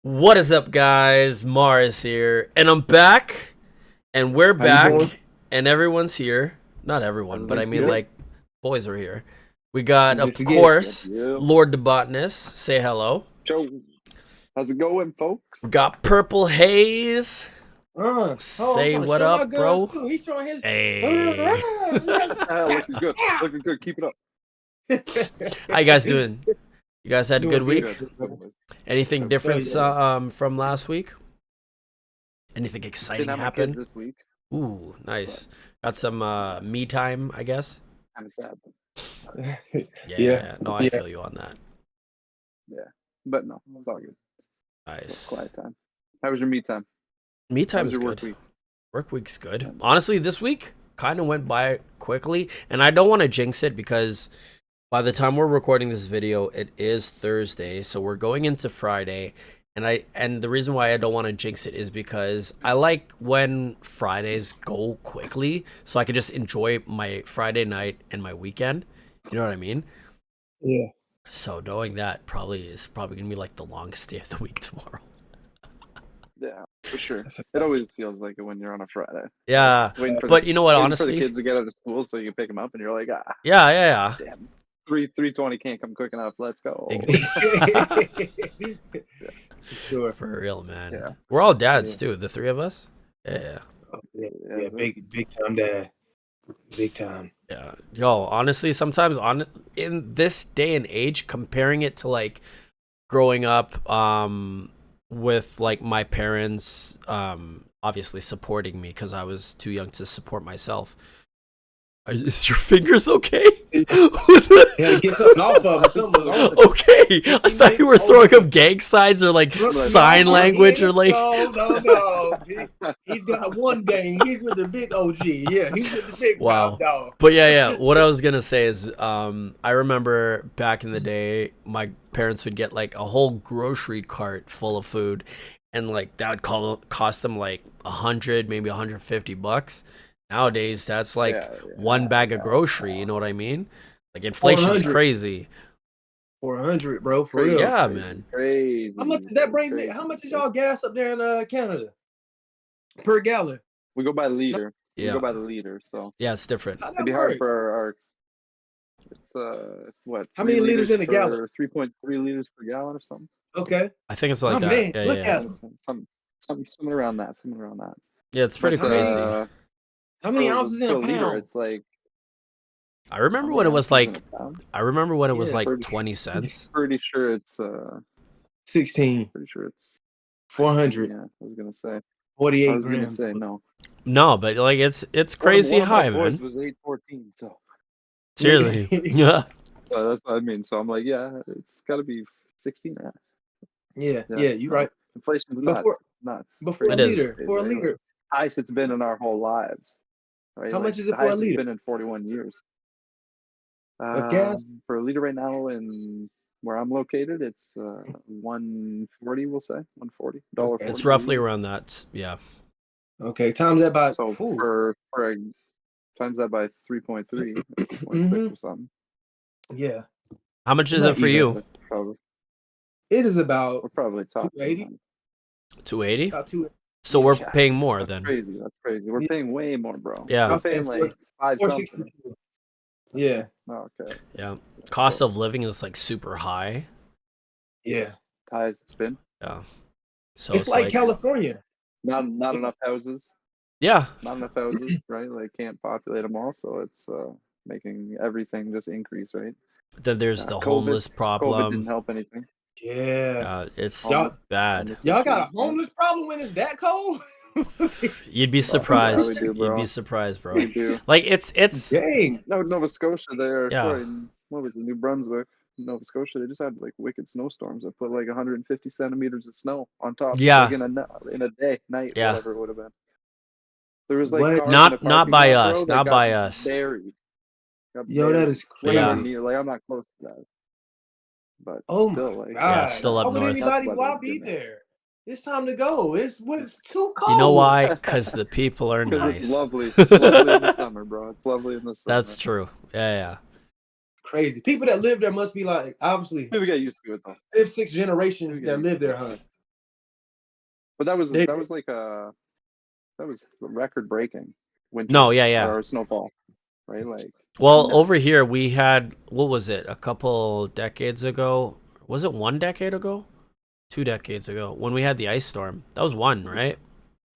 What is up, guys? Mars here, and I'm back, and we're How you doing? back, and everyone's here. Not everyone, but I Everybody's mean, good. like, boys are here. We got, of This again. course, Yep. Lord Debotness. Say hello. Joe, how's it going, folks? We got Purple Haze. I'm Say trying to what show my up, guns, bro. too. He's showing his. Hey. Looking good. Looking good. Keep it up. How you guys doing? You guys had a good Doing week? Good. Anything different from last week? Anything Didn't exciting have my happen? kids this week. Ooh, nice. Got some me time, I guess. Kind of sad. Yeah. No, I Yeah. feel you on that. But no, it's all good. It's Nice. quiet time. How was your me time? Me How time's was your good. work week? Work week's good. Honestly, this week kind of went by quickly, and I don't want to jinx it because by the time we're recording this video, it is Thursday, so we're going into Friday. And the reason why I don't want to jinx it is because I like when Fridays go quickly, so I can just enjoy my Friday night and my weekend. You know what I mean? Yeah. So knowing that is probably gonna be like the longest day of the week tomorrow. Yeah, for sure. It always feels like it when you're on a Friday. Yeah, Waiting for but the, you know what? waiting Honestly, for the kids to get out of school so you can pick them up, and you're like, yeah. damn, 3:20 can't come quick enough. Let's go. Sure. For real, man. Yeah. We're all dads too, the three of us. Yeah. Yeah, big time dad. Big time. Yeah. Yo, honestly, sometimes in this day and age, comparing it to like growing up with like my parents obviously supporting me because I was too young to support myself. Is your fingers okay? Yeah, get something off of it. Something was on it. Okay, I thought you were throwing up gang signs or like sign No, language or like. No. He's got one game. He's with the big OG. Yeah, he's with the big Wow. top dog. But yeah. What I was gonna say is, I remember back in the day, my parents would get like a whole grocery cart full of food, and like that would cost them like $100, maybe $150. Nowadays, that's like one bag of grocery. You know what I mean? Like inflation's 400. crazy. 400, bro, for real. Yeah, man. Crazy. How much that brings me? How much is y'all gas up there in Canada per gallon? We go by the liter. Yeah. We go by the liter, so Yeah, it's different. How that it'd be hard work? for our. It's what? How 3 many liters in a per- gallon? 3.3 liters per gallon or something. Okay. I think it's like My that. man, look at him. Something around that. Something around that. Yeah, it's pretty But, crazy. How many per- ounces in per a liter, pound? it's like. I remember how when it many was ounces in like. a pound? I remember when it was Yeah, like pretty- 20 cents. Pretty sure it's 16, Pretty sure it's 400, Yeah, I was gonna say. 48 I was gonna grams. say no. No, but like it's crazy One of my high, boys man. was 814, so Seriously. Yeah. that's what I mean. So I'm like, yeah, it's got to be 16 now. Yeah, you're no. right. Inflation's Before- nuts. Before It a is. liter, for a liter. Highest it's been in our whole lives. Right? How much is the it for a highest liter? It's been in 41 years. Of gas? For a liter right now, in where I'm located, it's 140. We'll say 140. Okay. It's roughly around that. Yeah. Okay, times that by So for times that by 3.3, 3.6 Mhm. or something. Yeah, How much is Not it for even. you? That's probably it is about we're probably talking 280. 280? About 2. So we're Yeah, paying more That's then. crazy. That's crazy. We're Yeah. paying way more, bro. Yeah. We're paying like 5 something. 462. Yeah, Oh, okay. Yeah. Cost of living is like super high. yeah. Highest it's been. Yeah. So It's like California. Not enough houses. Yeah. Not enough houses, right? Like can't populate them all, so it's making everything just increase, right? Then there's the COVID- homeless COVID didn't problem. help anything. Yeah. It's Y'all- bad. Y'all got a homeless problem when it's that cold? You'd be Yeah, surprised. we do, You'd bro. be surprised, bro. We do. Like it's Dang. No, Nova Scotia there. Yeah. Sorry, what was it? New Brunswick, Nova Scotia. They just had like wicked snowstorms that put like 150 centimeters of snow on top. Yeah. Like in a day, night, Yeah. whatever it would have been. There was like What? cars in Not- the not parking by lot, us, bro, that not got by us. Buried. Got Yo, that buried. is Like, Yeah. crazy. like I'm not close to that. But Oh still, my like god. Yeah, it's still up Why would north. anybody That's why why be they did there? It's time to go. It's too cold. You know why? Because the people are because nice. it's lovely. It's lovely in the summer, bro. It's lovely in the summer. That's true. Yeah. Crazy. People that live there must be like obviously Maybe get used to it though. fifth, sixth Maybe generation get that used live to there, it. huh? But that was They, like that was record breaking winter No, yeah. or snowfall, right? Like Well, over nuts. here we had, what was it, a couple decades ago? Was it 1 decade ago? 2 decades ago when we had the ice storm. That was one, right?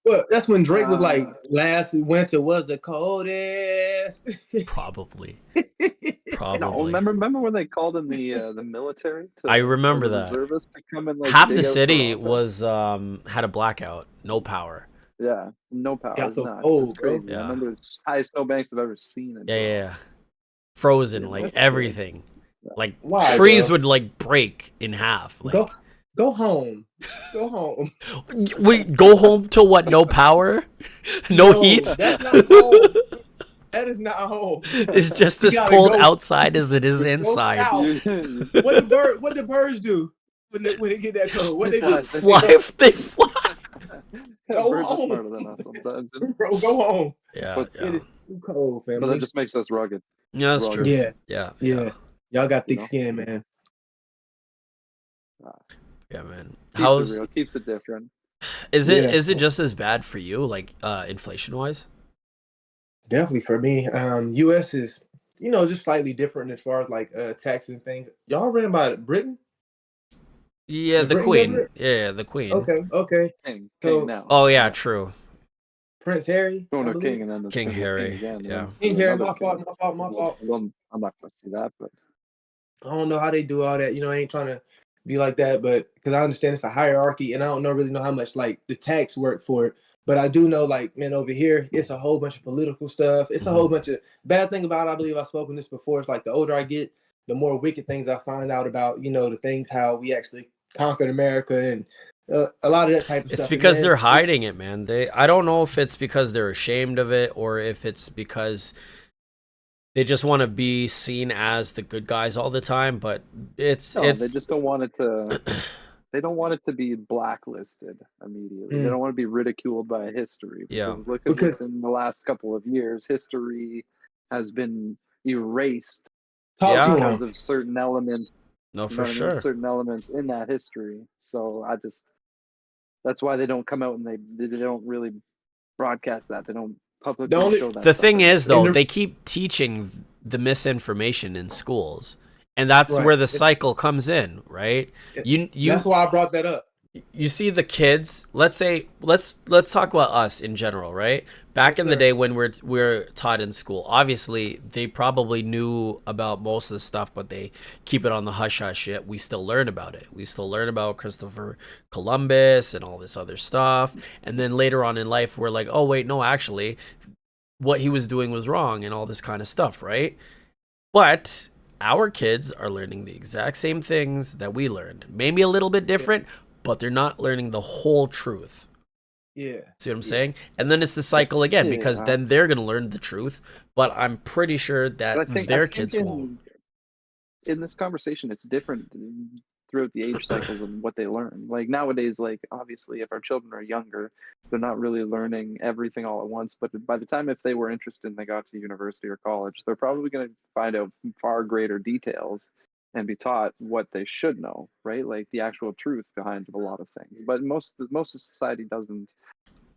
well, that's when Drake was like, Uh, last winter was the coldest. Probably. no, Probably. remember when they called in the military I to or remember the that. reservists to come and like Half the dig out city Toronto? was had a blackout, no power. Yeah, no power. Got It's so nuts. It's cold, bro. crazy. I Yeah. remember the highest snowbanks I've ever seen in Toronto. Yeah. Frozen, Yeah, like that's crazy. everything. Yeah. Like Why, trees bro? would like break in half. Like Go home. Go home. we go home to what? No power? No heat? That's not home. That is not home. It's just You as gotta cold go. outside as it is Go inside. south. What the birds do when they get that cold? What they Fly. do? Fly, they fly. Go Birds are home. smarter than us sometimes. Bro, go home. Yeah. It is too cold, But that family. just makes us rugged. Yeah, that's true. Rugged. Yeah. Yeah. Y'all got thick You know? skin, man. Yeah, man. Keeps it real. Keeps it different. Is Yeah. it just as bad for you, like inflation wise? Definitely for me. US is, just slightly different as far as like taxes and things. Y'all ran by Britain? Yeah, The the Britain queen. government? Yeah, the queen. Okay. King So now. Oh yeah, true. Prince Harry, Going I to believe. king and then it's King gonna be Harry, king again. yeah. King Harry, Another my king. fault. I'm not gonna see that, but I don't know how they do all that. I ain't trying to be like that, but because I understand it's a hierarchy, and I don't really know how much like the tax work for it. But I do know, like, man, over here, it's a whole bunch of political stuff. It's a whole bunch of bad thing about it. I believe I've spoken this before. It's like the older I get, the more wicked things I find out about, the things how we actually conquered America and a lot of that type of It's stuff. And because man, they're hiding it, man. I don't know if it's because they're ashamed of it or if it's because they just want to be seen as the good guys all the time, but they it's just don't want it to. They don't want it to be blacklisted immediately. They don't want to be ridiculed by history. Yeah. Because look at because within the last couple of years, history has been erased talk to Yeah. because them. of certain elements. No, You know for what I mean? sure. Certain elements in that history. So that's why they don't come out and they don't really broadcast that. They don't The publicly only show that The stuff thing is, anymore. though, the they keep teaching the misinformation in schools, and that's right. where the cycle comes in, right? You That's why I brought that up. you see the kids. Let's say let's talk about us in general, right? Back in the sir. day when we're taught in school, obviously they probably knew about most of the stuff, but they keep it on the hush hush. Yet we still learn about it. We still learn about Christopher Columbus and all this other stuff, and then later on in life, we're like, oh wait, no, actually, what he was doing was wrong and all this kind of stuff, right? But our kids are learning the exact same things that we learned. Maybe a little bit different, but they're not learning the whole truth. Yeah. See what I'm saying? And then it's the cycle again because Yeah. then they're going to learn the truth, but I'm pretty sure that But I their think kids won't. in this conversation, it's different throughout the age cycles and what they learn. Like nowadays, like obviously, if our children are younger, they're not really learning everything all at once. But by the time if they were interested and they got to university or college, they're probably going to find out far greater details and be taught what they should know, right? Like the actual truth behind a lot of things. But most of society doesn't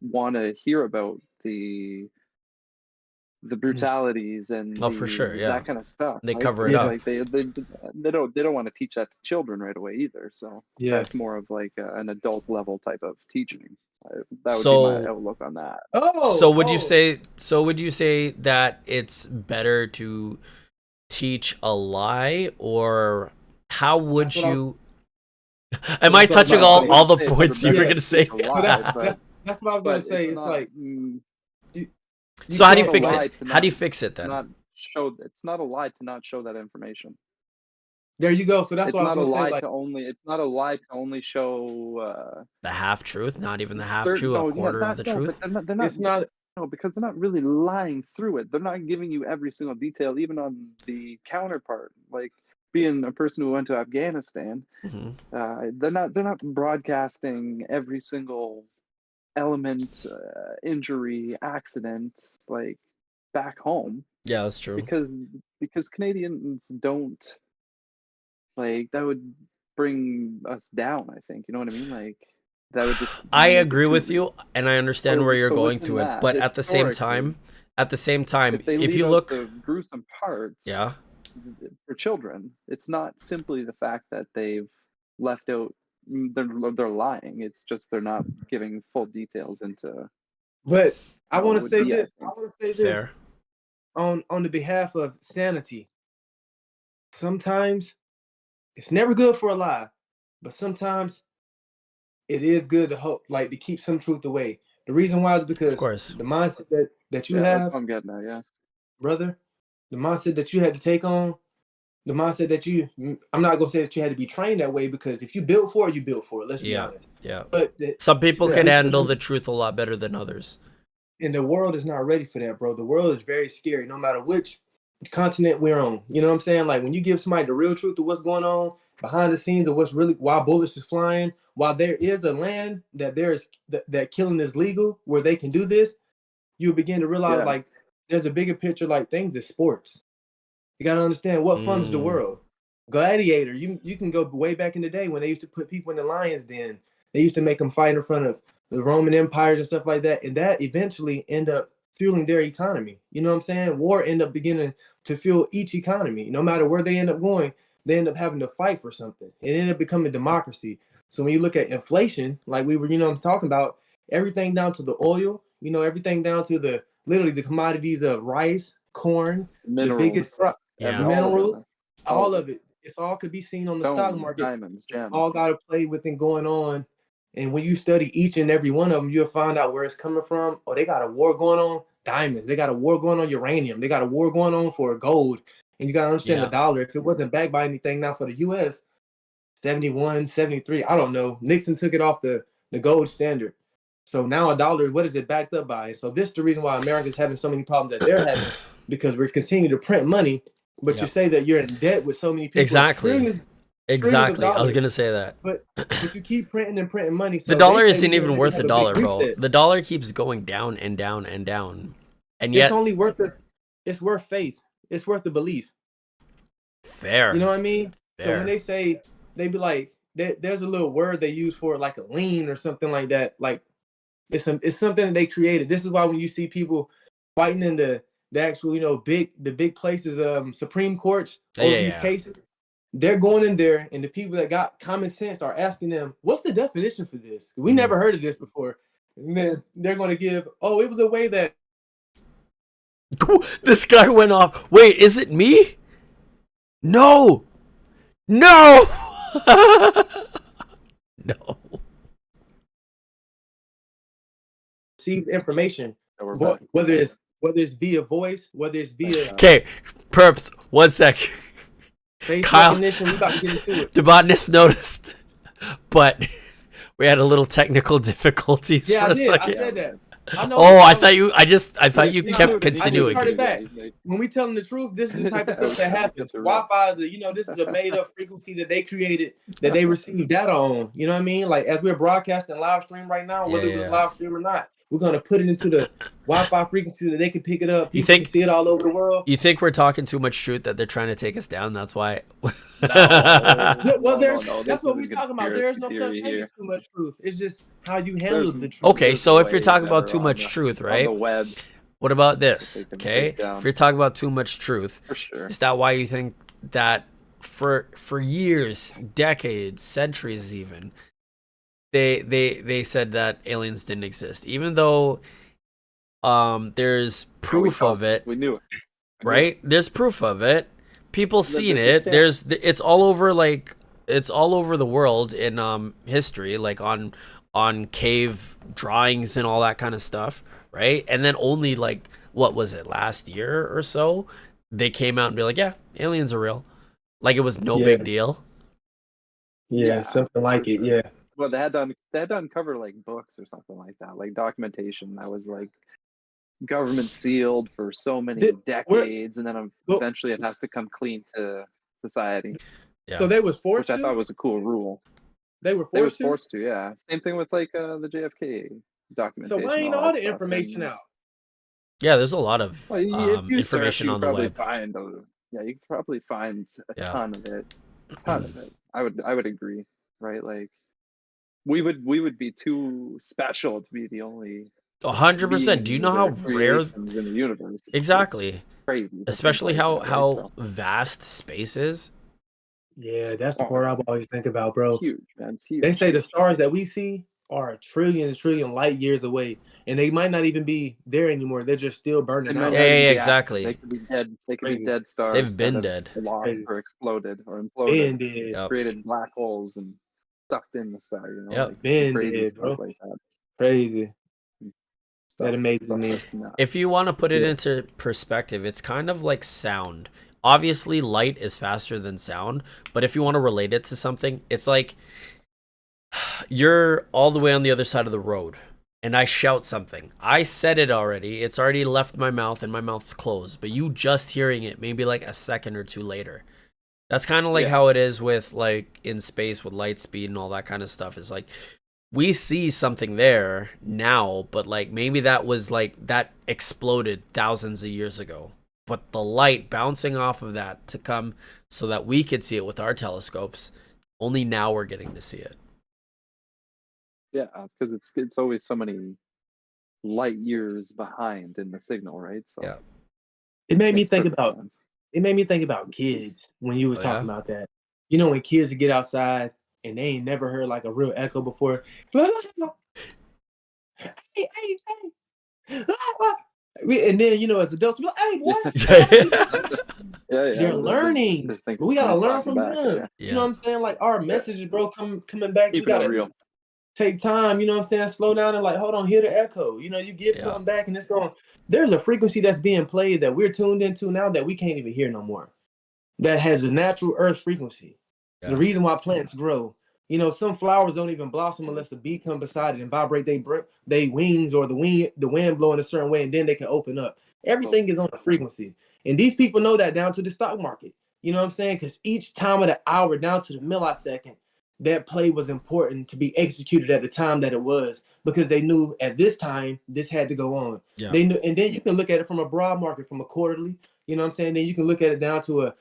want to hear about the brutalities and Oh, for sure, yeah. that kind of stuff. They Right? cover it Yeah. up. Like they don't want to teach that to children right away either. So Yeah. that's more of like an adult level type of teaching. That would be my So outlook on that. so would you say that it's better to teach a lie, or how would That's what you am I that's touching what I'm all the Say it's points you better were to going to say? teach a lie, That's what I was gonna but say. it's It's not. like So how do you not a fix lie it? to How do you not fix it then? not show. It's not a lie to not show that information. there you go. So that's It's what I was not a gonna say. lie Like to only. It's not a lie to only show The half truth, not even the half certain. truth, a No, quarter of the no, but truth. they're not. it's not No, because they're not really lying through it. They're not giving you every single detail, even on the counterpart. Like being a person who went to Afghanistan, Hmm. they're not broadcasting every single element, injury, accident, like back home Yeah, that's true. because Canadians don't like that would bring us down. I think you know what I mean. Like that would just I make it agree too with you, and I understand where you're so going within through it. that, But at the same time, if they if leave you out look, the gruesome parts yeah, for children, it's not simply the fact that they've left out they're lying. It's just they're not giving full details into But I how it want to would say be, I this. I think. want to say this fair. on the behalf of sanity. Sometimes it's never good for a lie, but sometimes it is good to hope, like to keep some truth away. The reason why is Of because course. the mindset that you Yeah, that's have, what I'm getting at. Yeah. brother, the mindset that you had to take on, the mindset that I'm not gonna say that you had to be trained that way because if you built for it, you built for it. Let's be Yeah, honest. yeah. But Some people can this handle the truth a lot better than others. and the world is not ready for that, bro. The world is very scary, no matter which continent we're on. You know what I'm saying? Like when you give somebody the real truth of what's going on behind the scenes of what's really why bullets is flying, while there is a land that that killing is legal where they can do this, you begin to realize Yeah. like there's a bigger picture. Like things is sports. You got to understand what funds the Mm, world. Gladiator, you can go way back in the day when they used to put people in the lions den. They used to make them fight in front of the Roman empires and stuff like that, and that eventually end up fueling their economy. You know what I'm saying? War end up beginning to fuel each economy. No matter where they end up going, they end up having to fight for something. It ended up becoming democracy. So when you look at inflation, like we were, I'm talking about everything down to the oil, everything down to the literally the commodities of rice, corn, the biggest Minerals, crop, yeah. minerals, all all of of it. It's all could be seen on the stock stones, market. diamonds, It's all gems. got to play with and going on. And when you study each and every one of them, you'll find out where it's coming from. Oh, they got a war going on diamonds. They got a war going on uranium. They got a war going on for gold. And you got to understand the Yeah. dollar. If it wasn't backed by anything now for the U.S., 71, 73, I don't know. Nixon took it off the gold standard. So now a dollar, what is it backed up by? So this is the reason why America's having so many problems that they're having because we're continuing to print money, but you Yep. say that you're in debt with so many people. Exactly. Trillions of Exactly. I was dollars, gonna say that. but you keep printing and printing money. So The they dollar say isn't we even worth a have a big dollar, bro. reset. The dollar keeps going down and down and down. And It's yet, only worth it's worth faith. It's worth the belief. fair. You know what I mean? So when Fair. they say, they be like, there's a little word they use for it, like a lean or something like that. Like it's something that they created. This is why when you see people fighting in the actual, the big places, Supreme Courts over these Yeah. cases, they're going in there, and the people that got common sense are asking them, "What's the definition for this? We never heard of this before." And then they're going to give, "Oh, it was a way that." This guy went off. Wait, is it me? No. No. No. Receive information, So we're back. whether it's via voice, whether it's via Okay, perps. 1 sec. face Kyle, recognition. We about to get into it. Debotness noticed, but we had a little technical difficulties Yeah, for I a did. I second. said that. I know. Oh, I thought you. I thought you Yeah, kept I just continuing. started back. When we telling the truth, this is the type of stuff that happens. Wi-Fi is this is a made-up frequency that they created, that they receive data on. You know what I mean? Like as we're broadcasting live stream right now, whether we're live stream or not, we're gonna put it into the Wi-Fi frequency that they can pick it up. People can see it all over the world. You think we're talking too much truth that they're trying to take us down? That's why. Well, no, that's what we're talking about. There's no such thing as too much truth. It's just how you handle the truth. Okay, so if you're talking about too much truth, right? On the web. What about this? They can Okay, take down. if you're talking about too much truth, For sure. is that why you think that for years, decades, centuries, even they said that aliens didn't exist, even though there's proof of it, We knew it. right? There's proof of it. People seen the it. chance. It's all over, like it's all over the world in history, like on cave drawings and all that kind of stuff, right? And then only like what was it, last year or so, they came out and be like, yeah, aliens are real, like it was no big deal. Yeah, something like it. Yeah. Well, they had to uncover like books or something like that, like documentation that was like government sealed for so many decades, and then eventually it has to come clean to society. Yeah. So they was forced, which I thought was a cool rule. They were forced to, yeah. Same thing with like the JFK documentation. So why ain't all the information out? Yeah, there's a lot of if you information search, on the web. You could probably find a ton of it. I would agree, right? Like we would be too special to be the only 100%. Do you know how rare? creations in the universe? It's Exactly. crazy. Especially like that, how right? So, vast space is. Yeah, that's the oh, part I it's always think about, bro. huge, man. It's huge. They say the stars that we see are a trillion light years away, and they might not even be there anymore. They're just still They burning might out. not even Yeah, be active. They exactly. could be dead. They could be Crazy. dead stars They've that been have dead. lost Crazy. or exploded or imploded, Ben did. Yep. created black holes and sucked in the star. You know, Yep. like Ben crazy did, stuff bro. like that. Crazy. Stuff, That amazes stuff me. that's nuts. If you want to put it Yeah. into perspective, it's kind of like sound. Obviously, light is faster than sound, but if you want to relate it to something, it's like you're all the way on the other side of the road and I shout something. I said it already. It's already left my mouth and my mouth's closed, but you just hearing it maybe like a second or two later. That's kind of like Yeah. how it is with like in space with light speed and all that kind of stuff. It's like we see something there now, but like maybe that was like that exploded thousands of years ago. But the light bouncing off of that to come so that we could see it with our telescopes, only now we're getting to see it. Yeah, because it's always so many light years behind in the signal, right? So Yeah. It made me makes think perfect about sense. kids when you was Oh, talking yeah? about that. You know, when kids get outside and they ain't never heard like a real echo before. Hey, hey, hey. And then, you know, as adults, we're like, hey, boy. Yeah, They're learning. Just think But we gotta somebody's learn talking from back. them. Yeah, You know what I'm saying? Like our messages, bro, coming back. We keeping it gotta real. take time, you know what I'm saying? Slow down and like, hold on, hear the echo. You know, you give Yeah. something back and it's going, there's a frequency that's being played that we're tuned into now that we can't even hear no more. That has a natural earth frequency. Yeah. The reason why plants grow. You know, some flowers don't even blossom unless a bee come beside it and vibrate they wings or the wind blowing a certain way, and then they can open up. Everything is on a frequency. And these people know that down to the stock market. You know what I'm saying? Because each time of the hour down to the millisecond, that play was important to be executed at the time that it was, because they knew at this time this had to go on. Yeah. They knew, and then you can look at it from a broad market, from a quarterly. You know what I'm saying? Then you can look at it down to a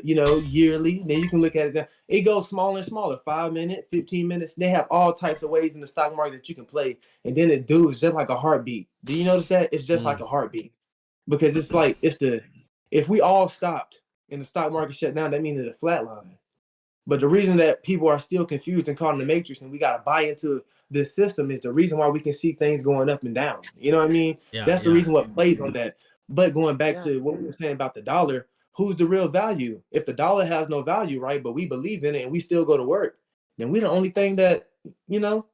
you know, yearly. Then you can look at it. It goes smaller and smaller. 5 minutes, 15 minutes. They have all types of ways in the stock market that you can play. And then it do is just like a heartbeat. Do you notice that? It's just like a heartbeat. Because it's like if we all stopped and the stock market shut down, that means it's a flat line. But the reason that people are still confused and caught in the matrix and we gotta buy into this system is the reason why we can see things going up and down. You know what I mean? Yeah. That's the reason what plays on that. But going back to Yes. what we were saying about the dollar, who's the real value? If the dollar has no value, right? But we believe in it and we still go to work, then we're the only thing that, you know,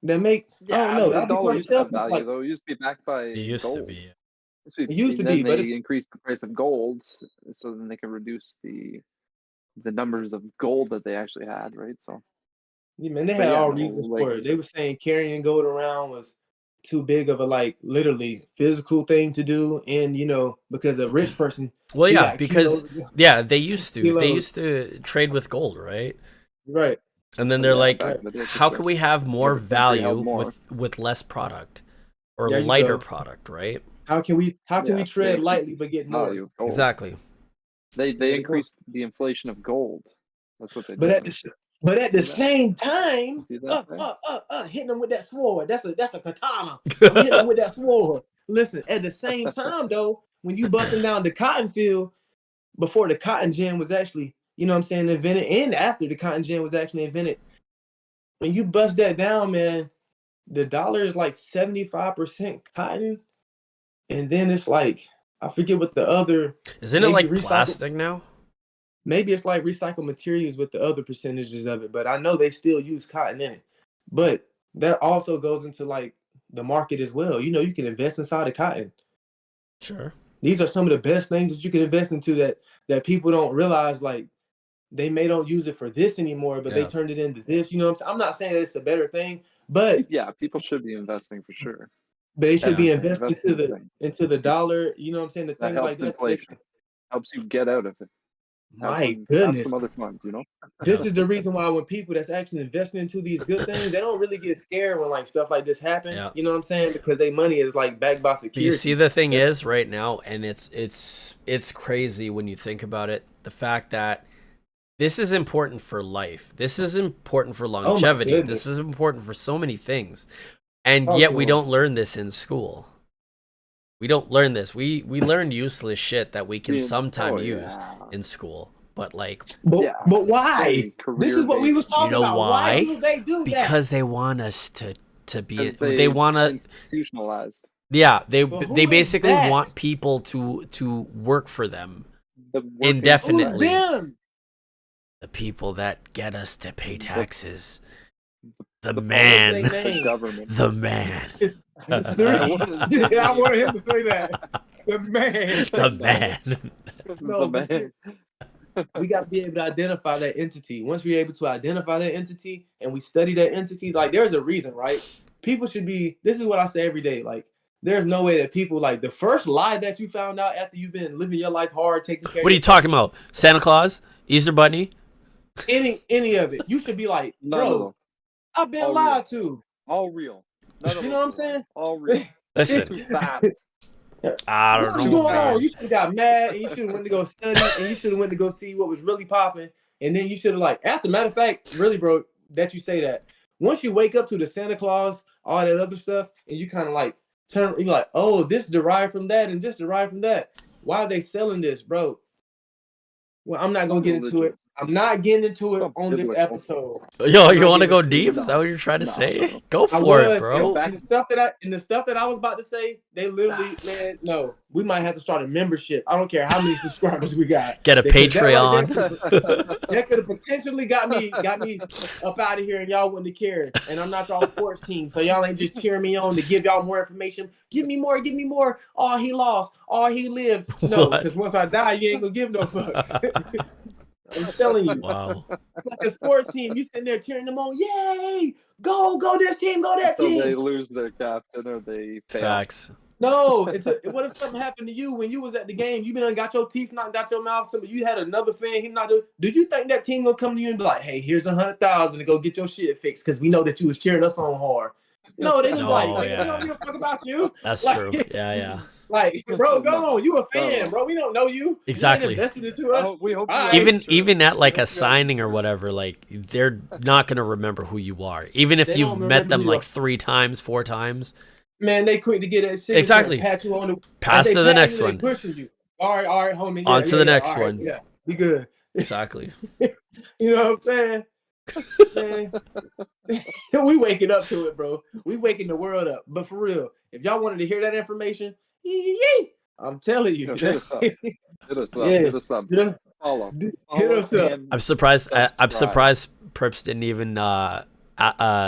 that make, I don't know. The I'll be dollar for used to have myself, value like though. It used to be backed by It used to gold. be. it used to and be, then but they it's increased the price of gold, so then they can reduce the numbers of gold that they actually had, right? So, yeah, man, they but had yeah, all no, reasons like for it. They were saying carrying gold around was too big of a like literally physical thing to do, and you know, because a rich person, Well, he yeah, got because kilos, they used to. They kilos, used to trade with gold, right? right, And then oh, they're yeah, like, back right. in the day for how sure. can we have more Every country held value more. with less product or There you lighter go. product, right? How can we Yeah, they tread increased lightly the but get more? value of gold. Exactly. They There you go. increased the inflation of gold. That's what they But did. at the See that? same time, See that thing? hitting them with that sword. That's a katana. I'm hitting them with that sword. Listen, at the same time though, when you busting down the cotton field, before the cotton gin was actually, you know what I'm saying, invented, and after the cotton gin was actually invented, when you bust that down, man, the dollar is like 75% cotton, and then it's like, I forget what the other, Isn't it maybe like recycled, plastic now? maybe it's like recycled materials with the other percentages of it, but I know they still use cotton in it. But that also goes into like the market as well. You know, you can invest inside of cotton. Sure. These are some of the best things that you can invest into that people don't realize, like they may don't use it for this anymore, but they Yeah. turned it into this. You know what I'm saying? I'm not saying that it's a better thing, but Yeah, people should be investing for sure. they should be Everything. investing Invest in things. into the dollar. You know what I'm saying? The That things like helps that. So they inflation. Helps you get out of it. my Have goodness. some other funds, you know? This Yeah. is the reason why when people that's actually investing into these good things, they don't really get scared when like stuff like this happen. Yeah. You know what I'm saying? Because their money is like backed by security. You see, the thing is right now, and it's crazy when you think about it. The fact that This is important for life. This is important for Oh my longevity. goodness. This is important for so many things. And Talk yet to we him. don't learn this in school. We don't learn this. We learn useless shit that we can sometime use in school. But like, But Yeah. why? Very This is what we was career-based. talking know about. Why why? do they do that? because they want us to be, Because they want to, institutionalized. yeah, But who they is basically that? want people to work for them. The working Indefinitely. Who's class. them? The people that get us to pay taxes. The the man. What's their The name? government. The man. Yeah, I wanted him to say that. The man. The man. No, The but man. we got to be able to identify that entity. Once we're able to identify that entity and we study that entity, like there's a reason, right? People should be, this is what I say every day, like there's no way that people, like the first lie that you found out after you've been living your life hard, taking care What are of you talking about? Santa Claus? Easter Bunny? any of it, you should be like, None of bro, them. I've been All lied to. All real. None of You them know what I'm are. saying? All real. Listen, Too fast. I What's don't going know, on? man. You should have got mad and you should have went to go study and you should have went to go see what was really popping. And then you should have like, after matter of fact, really, bro, that you say that. Once you wake up to the Santa Claus, all that other stuff, and you kind of like turn, you're like, oh, this derived from that and this derived from that. Why are they selling this, bro? Well, I'm not gonna get into it. I'm not getting into it Some on this biblical. episode. Yo, I'm you not want to getting go into deep? it. Is that what you're trying to No, say? no. Go I for it, was, bro. and the stuff that I was about to say, they literally, man, no, we might have to start a membership. I don't care how many subscribers we got. Get a Because that right Patreon. That could have potentially got me up out of here, and y'all wouldn't have cared. And I'm not y'all sports team, so y'all ain't just cheering me on to give y'all more information. Give me more, give me more. Oh, he lost. Oh, he lived. No, What? because once I die, you ain't gonna give no fucks. I'm telling you. Wow. It's like a sports team. You sitting there cheering them on. Yay! Go this team, go that So they team. lose their captain or they fail. Facts. No, what if something happened to you when you was at the game? You been got your teeth knocked out your mouth. So you had another fan. He not. Do you think that team gonna come to you and be like, "Hey, here's $100,000 to go get your shit fixed because we know that you was cheering us on hard"? No, they just No, like, "Nigga, yeah. we don't give a fuck about you." That's Like, true. Yeah. Like, bro, go No. on. You a fan, bro. We don't know you. Exactly. You ain't invested into us. We hope All you right. are. Even at like We a hope you are. signing or whatever, like they're not gonna remember who you are, even if They you've don't met remember them who you like are. 3 times, 4 times. Man, they quick to get that shit. Exactly. Pat you on the Pass as they to the pat next you, they one. pushing you. All right, homie. Yeah, On to the next all right, one. Yeah, we good. Exactly. You know what I'm saying? Man, we waking up to it, bro. We waking the world up. But for real, if y'all wanted to hear that information, yee, I'm telling you. Hit us up. Hit us up. Yeah. Hit us up. Hit us- Follow. hit us up. and I'm surprised. I'm subscribe. surprised Perps didn't even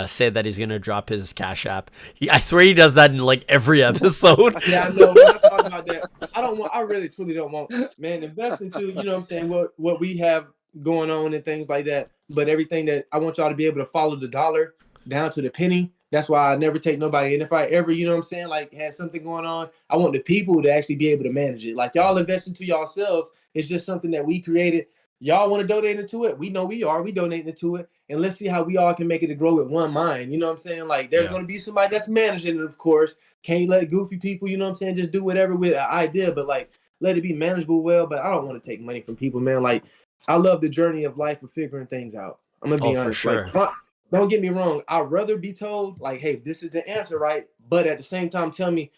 say that he's gonna drop his Cash App. I swear he does that in like every episode. Yeah, I know. When I thought about that, I really truly don't want, man, invest into, you know what I'm saying, what we have going on and things like that. But everything that I want y'all to be able to follow the dollar down to the penny. That's why I never take nobody. And if I ever, you know what I'm saying, like had something going on, I want the people to actually be able to manage it. Like y'all invest into yourselves. It's just something that we created. Y'all want to donate into it? We know we are. We donating into it. And let's see how we all can make it to grow with one mind. You know what I'm saying? Like there's going to be somebody that's managing it, of course. Can't let goofy people, you know what I'm saying, just do whatever with an idea, but like let it be manageable well. But I don't want to take money from people, man. Like I love the journey of life of figuring things out. I'm going to be honest. For sure. Like, don't get me wrong. I'd rather be told like, hey, this is the answer, right? But at the same time, tell me,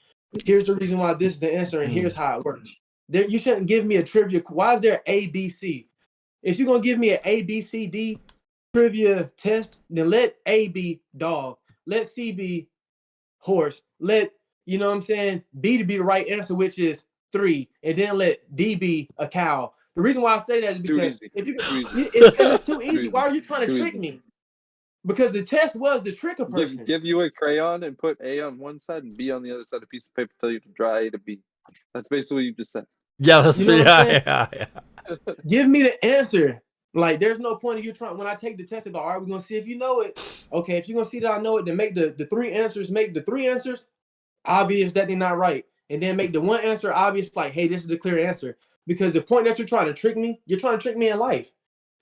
here's the reason why this is the answer and here's how it works. You shouldn't give me a trivia. Why is there A, B, C? If you're going to give me an A, B, C, D trivia test, then let A be dog. Let C be horse. Let, you know what I'm saying, B to be the right answer, which is 3. And then let D be a cow. The reason why I say that is because if you it's too easy. Why are you trying to trick me? Because the test was to trick a person. Give you a crayon and put A on one side and B on the other side of a piece of paper, tell you to draw A to B. That's basically what you just said. Yeah, that's You know what I'm yeah. Give me the answer. Like, there's no point of you trying. When I take the test, about, all right, we're gonna see if you know it. Okay, if you're gonna see that I know it, then make the 3 answers. Make the 3 answers obvious that they're not right, and then make the 1 answer obvious. Like, hey, this is the clear answer. Because the point that you're trying to trick me, you're trying to trick me in life.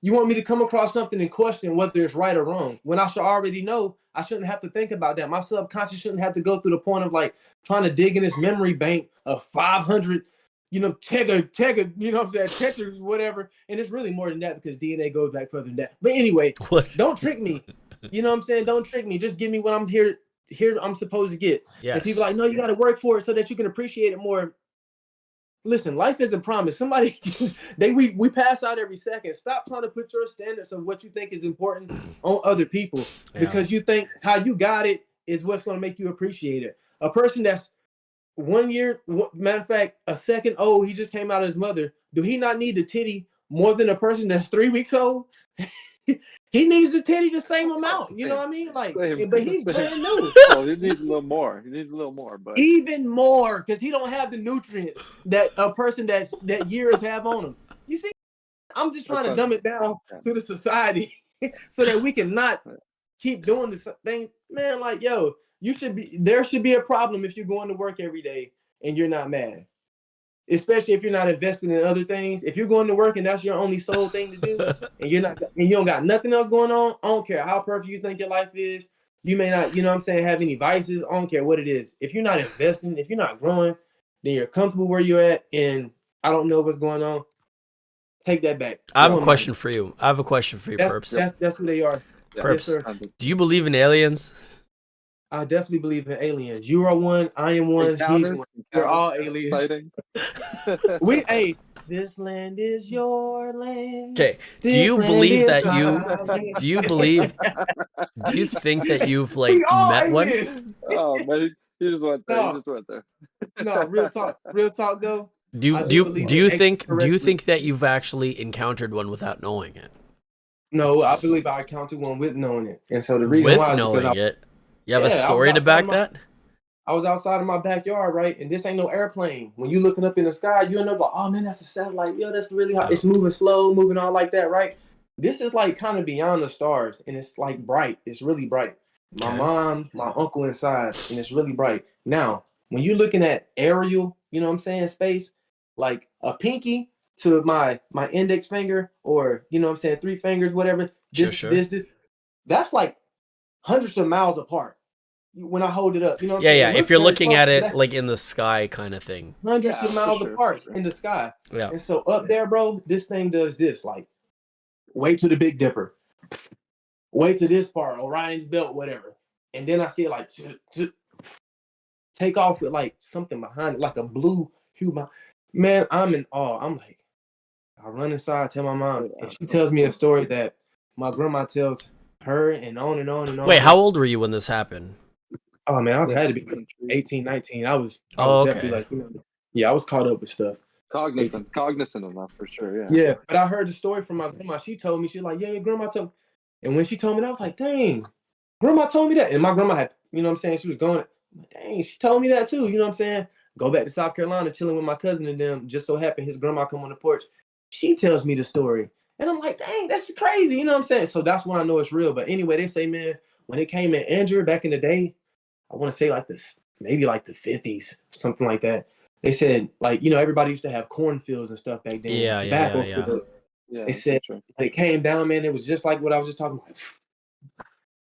You want me to come across something and question whether it's right or wrong. When I should already know, I shouldn't have to think about that. My subconscious shouldn't have to go through the point of like trying to dig in this memory bank of 500 Tega, you know what I'm saying, Tetra, whatever. And it's really more than that because DNA goes back further than that. But anyway, don't trick me. You know what I'm saying? Don't trick me. Just give me what I'm here I'm supposed to get. Yes. And people are like, no, you got to work for it so that you can appreciate it more. Listen, life isn't promised. Somebody, we pass out every second. Stop trying to put your standards of what you think is important on other people because you think how you got it is what's going to make you appreciate it. A person that's 1 year, matter of fact, a second old, he just came out of his mother. Do he not need the titty more than a person that's 3 weeks old? He needs the titty the same amount. You know what I mean? Like, but he's brand new. Well, he needs a little more. He needs a little more, but even more because he don't have the nutrients that a person that years have on him. You see, I'm just trying to dumb it down to the society so that we can not keep doing this thing. Man, like, yo, there should be a problem if you're going to work every day and you're not mad. Especially if you're not investing in other things. If you're going to work and that's your only sole thing to do, and you don't got nothing else going on, I don't care how perfect you think your life is. You may not, you know what I'm saying, have any vices. I don't care what it is. If you're not investing, if you're not growing, then you're comfortable where you're at, and I don't know what's going on. Take that back. I have a question for you. Perps. That's who they are. Perps. Yes, do you believe in aliens? I definitely believe in aliens. You are one. I am one. He's one. We're all aliens. This land is your land. Okay. Do you think that you've like met one? Oh man, he just went there. No, real talk though. Do you think that you've actually encountered one without knowing it? No, I believe I encountered one with knowing it. And so the reason why is you have a story to back that? I was outside of my backyard, right? And this ain't no airplane. When you're looking up in the sky, you end up like, oh man, that's a satellite. Yo, that's really hot. It's moving slow, moving all like that, right? This is like kind of beyond the stars, and it's like bright. It's really bright. My mom, my uncle inside, and it's really bright. Now, when you're looking at aerial, you know what I'm saying, space, like a pinky to my index finger, or you know what I'm saying, 3 fingers, whatever. This, that's like hundreds of miles apart. When I hold it up, you know what I'm saying? If you're looking at it like in the sky kind of thing. Hundreds of miles apart in the sky. Yeah. And so up there, bro, this thing does this, like, wait to the Big Dipper. Wait to this part, Orion's Belt, whatever. And then I see it like take off with like something behind it, like a blue hue. Man, I'm in awe. I'm like, I run inside, tell my mom, and she tells me a story that my grandma tells her and on and on and on. Wait, how old were you when this happened? Oh man, I had to be 18, 19. I was definitely like, I was caught up with stuff. Cognizant enough for sure. Yeah, but I heard the story from my grandma. She told me, she's like, your grandma told me. And when she told me that, I was like, dang, grandma told me that. And my grandma had, you know what I'm saying, she was going, dang, she told me that too. You know what I'm saying? Go back to South Carolina, chilling with my cousin and them. Just so happened his grandma come on the porch. She tells me the story. And I'm like, dang, that's crazy. You know what I'm saying? So that's when I know it's real. But anyway, they say, man, when it came in Andrew back in the day, I want to say like this, maybe like the 50s, something like that. They said, like, everybody used to have cornfields and stuff back then. Tobacco fields. Yeah, they said when it came down, man, it was just like what I was just talking about.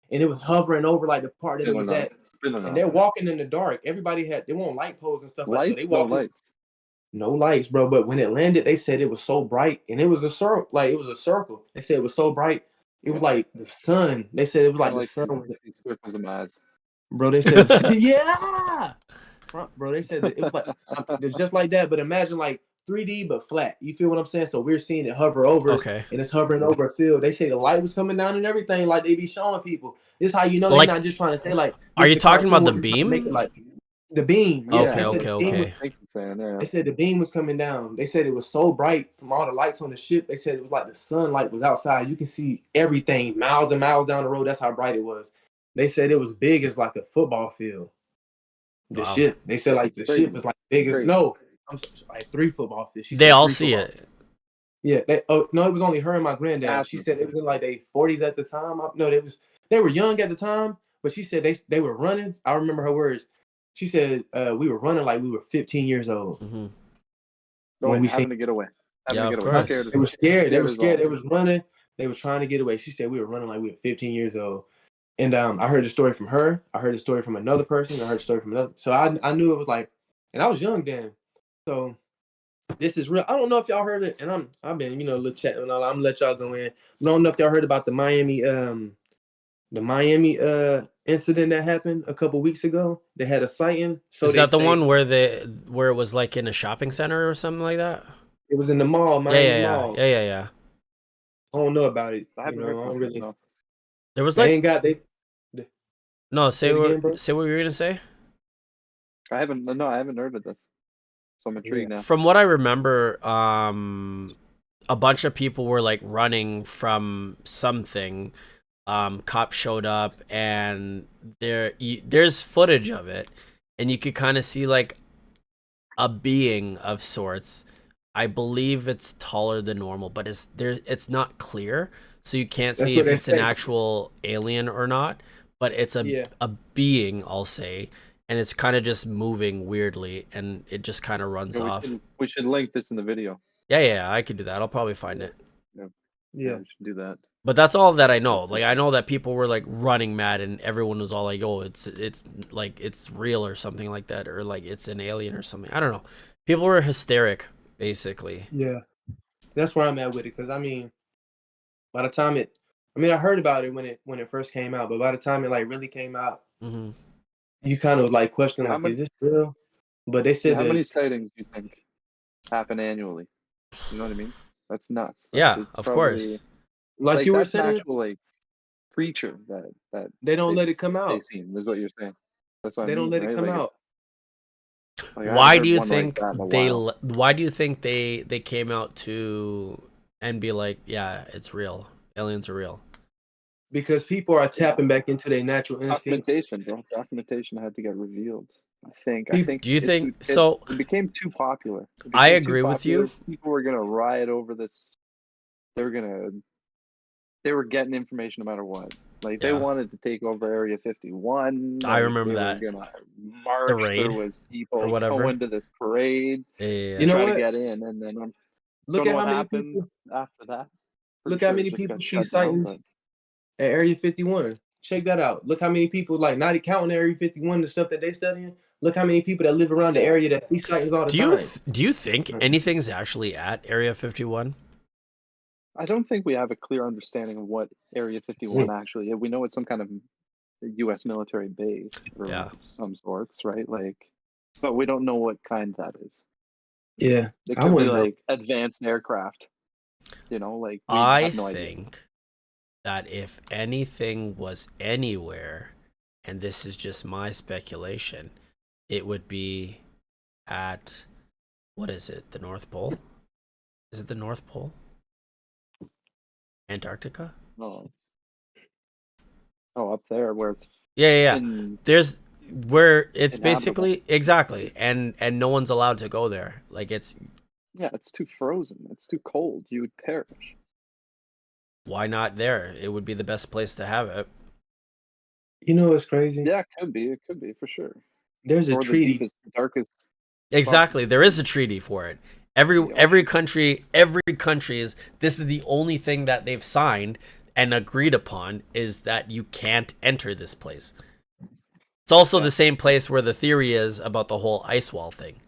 And it was hovering over like the part that it was at. And they're walking in the dark. Everybody they want light poles and stuff like that. So no lights, bro. But when it landed, they said it was so bright. And it was a circle. Like, it was a circle. They said it was so bright. It was like the sun. They said it was like the sun was in my eyes. Bro, they said, yeah. Bro, they said it was like it's just like that, but imagine like 3D but flat. You feel what I'm saying? So we're seeing it hover over, and it's hovering over a field. They say the light was coming down and everything, like they be showing people. This is how you know they're not just trying to say like. Are you talking about the beam? Like the beam. Yeah. Okay. They said the beam was coming down. They said it was so bright from all the lights on the ship. They said it was like the sunlight was outside. You can see everything miles and miles down the road. That's how bright it was. They said it was big as like a football field. The ship. They said like the ship was like big as like 3 football fields. They all see it. Yeah. No, it was only her and my granddad. She said it was in like their 40s at the time. They were young at the time, but she said they were running. I remember her words. She said we were running like we were 15 years old. Mm-hmm. When we having to get away. They were scared. They were scared. They was running. They was trying to get away. She said we were running like we were 15 years old. And I heard the story from her. I heard the story from another person. I heard the story from another. So I knew it was like, and I was young then. So This is real. I don't know if y'all heard it, and I've been, a little chatting and all. I'm gonna let y'all go in. I don't know if y'all heard about the Miami incident that happened a couple weeks ago. They had a sighting. So Is they that the say one where it was like in a shopping center or something like that? it was in the mall, Yeah, Miami yeah, yeah, Mall. yeah, yeah, yeah. I don't know about it. I I haven't heard don't about this. really. No, There was They like ain't got they. no. Say it again, bro. Say what you were gonna say. I haven't. No, I haven't heard of this. So I'm Yeah. intrigued now. From what I remember, a bunch of people were like running from something. Cops showed up, and there's footage of it, and you could kind of see like a being of sorts. I believe it's taller than normal, but it's not clear, so you can't That's see what if they it's an say. actual alien or not. But it's Yeah. a being, I'll say, and it's kind of just moving weirdly, and it just kind of runs Yeah, off. we should link this in the video. Yeah, I could do that. I'll probably find it. Yeah, Yeah. we should do that. But that's all that I know. Like I know that people were like running mad, and everyone was all like, "Oh, it's like it's real or something like that, or like it's an alien or something." I don't know. People were hysteric, basically. Yeah. That's where I'm at with it, because by the time I heard about it when it first came out, but by the time it like really came out, Hmm. you kind of like question How like, many? is this real? But they Yeah, said how that many sightings do you think happen annually? You know what I mean? That's nuts. Yeah, It's of probably course. like like you were that's an saying, actual like creature that they don't let it come they've out. seen. Is what you're saying. That's what I They don't mean, let it right? come Like out like I haven't Why do heard you one like think that in a while. Why do you think they came out to and be like, yeah, it's real. Aliens are real. because people are tapping back into their natural instincts. Documentation, bro. Documentation had to get revealed. I People, think Do you it think it so? it became too popular. It I became too agree with popular. you. People were gonna riot over this. They were gonna they were getting information no matter what. Like they Yeah, wanted to take over Area 51. I Like remember they were that gonna the march raid through as or people whatever. going to this parade Yeah, yeah, you to yeah. know try to what? get in. And then Look don't know at what how many happened people. after that. Pretty Look how sure it many just people got see shut down. But sightings at Area 51. Check that out. Look how many people, like not counting Area 51, the stuff that they studying. Look how many people that live around the yeah, area that see sightings all the time. Do you think anything's actually at Area 51? I don't think we have a clear understanding of what Area 51 actually is. We know it's some kind of U.S. military base or Yeah, some sorts, right? Like, but we don't know what kind that is. Yeah, It I could be wouldn't know. like advanced aircraft, like we I have no idea. think that if anything was anywhere, and this is just my speculation, it would be at what is it? The North Pole? Is it the North Pole? Antarctica? Oh, up there where it's Yeah. in There's where it's inhabitable. basically exactly, and no one's allowed to go there. Like it's Yeah, it's too frozen. It's too cold. You would perish. why not there? It would be the best place to have it. You know what's crazy? Yeah, it could be. It could be for sure. There's a Or the treaty. deepest, darkest spots of Exactly. the There is sea, a treaty for it. the Every ocean. country is this is the only thing that they've signed and agreed upon is that you can't enter this place. It's also Yeah. the same place where the theory is about the whole ice wall thing.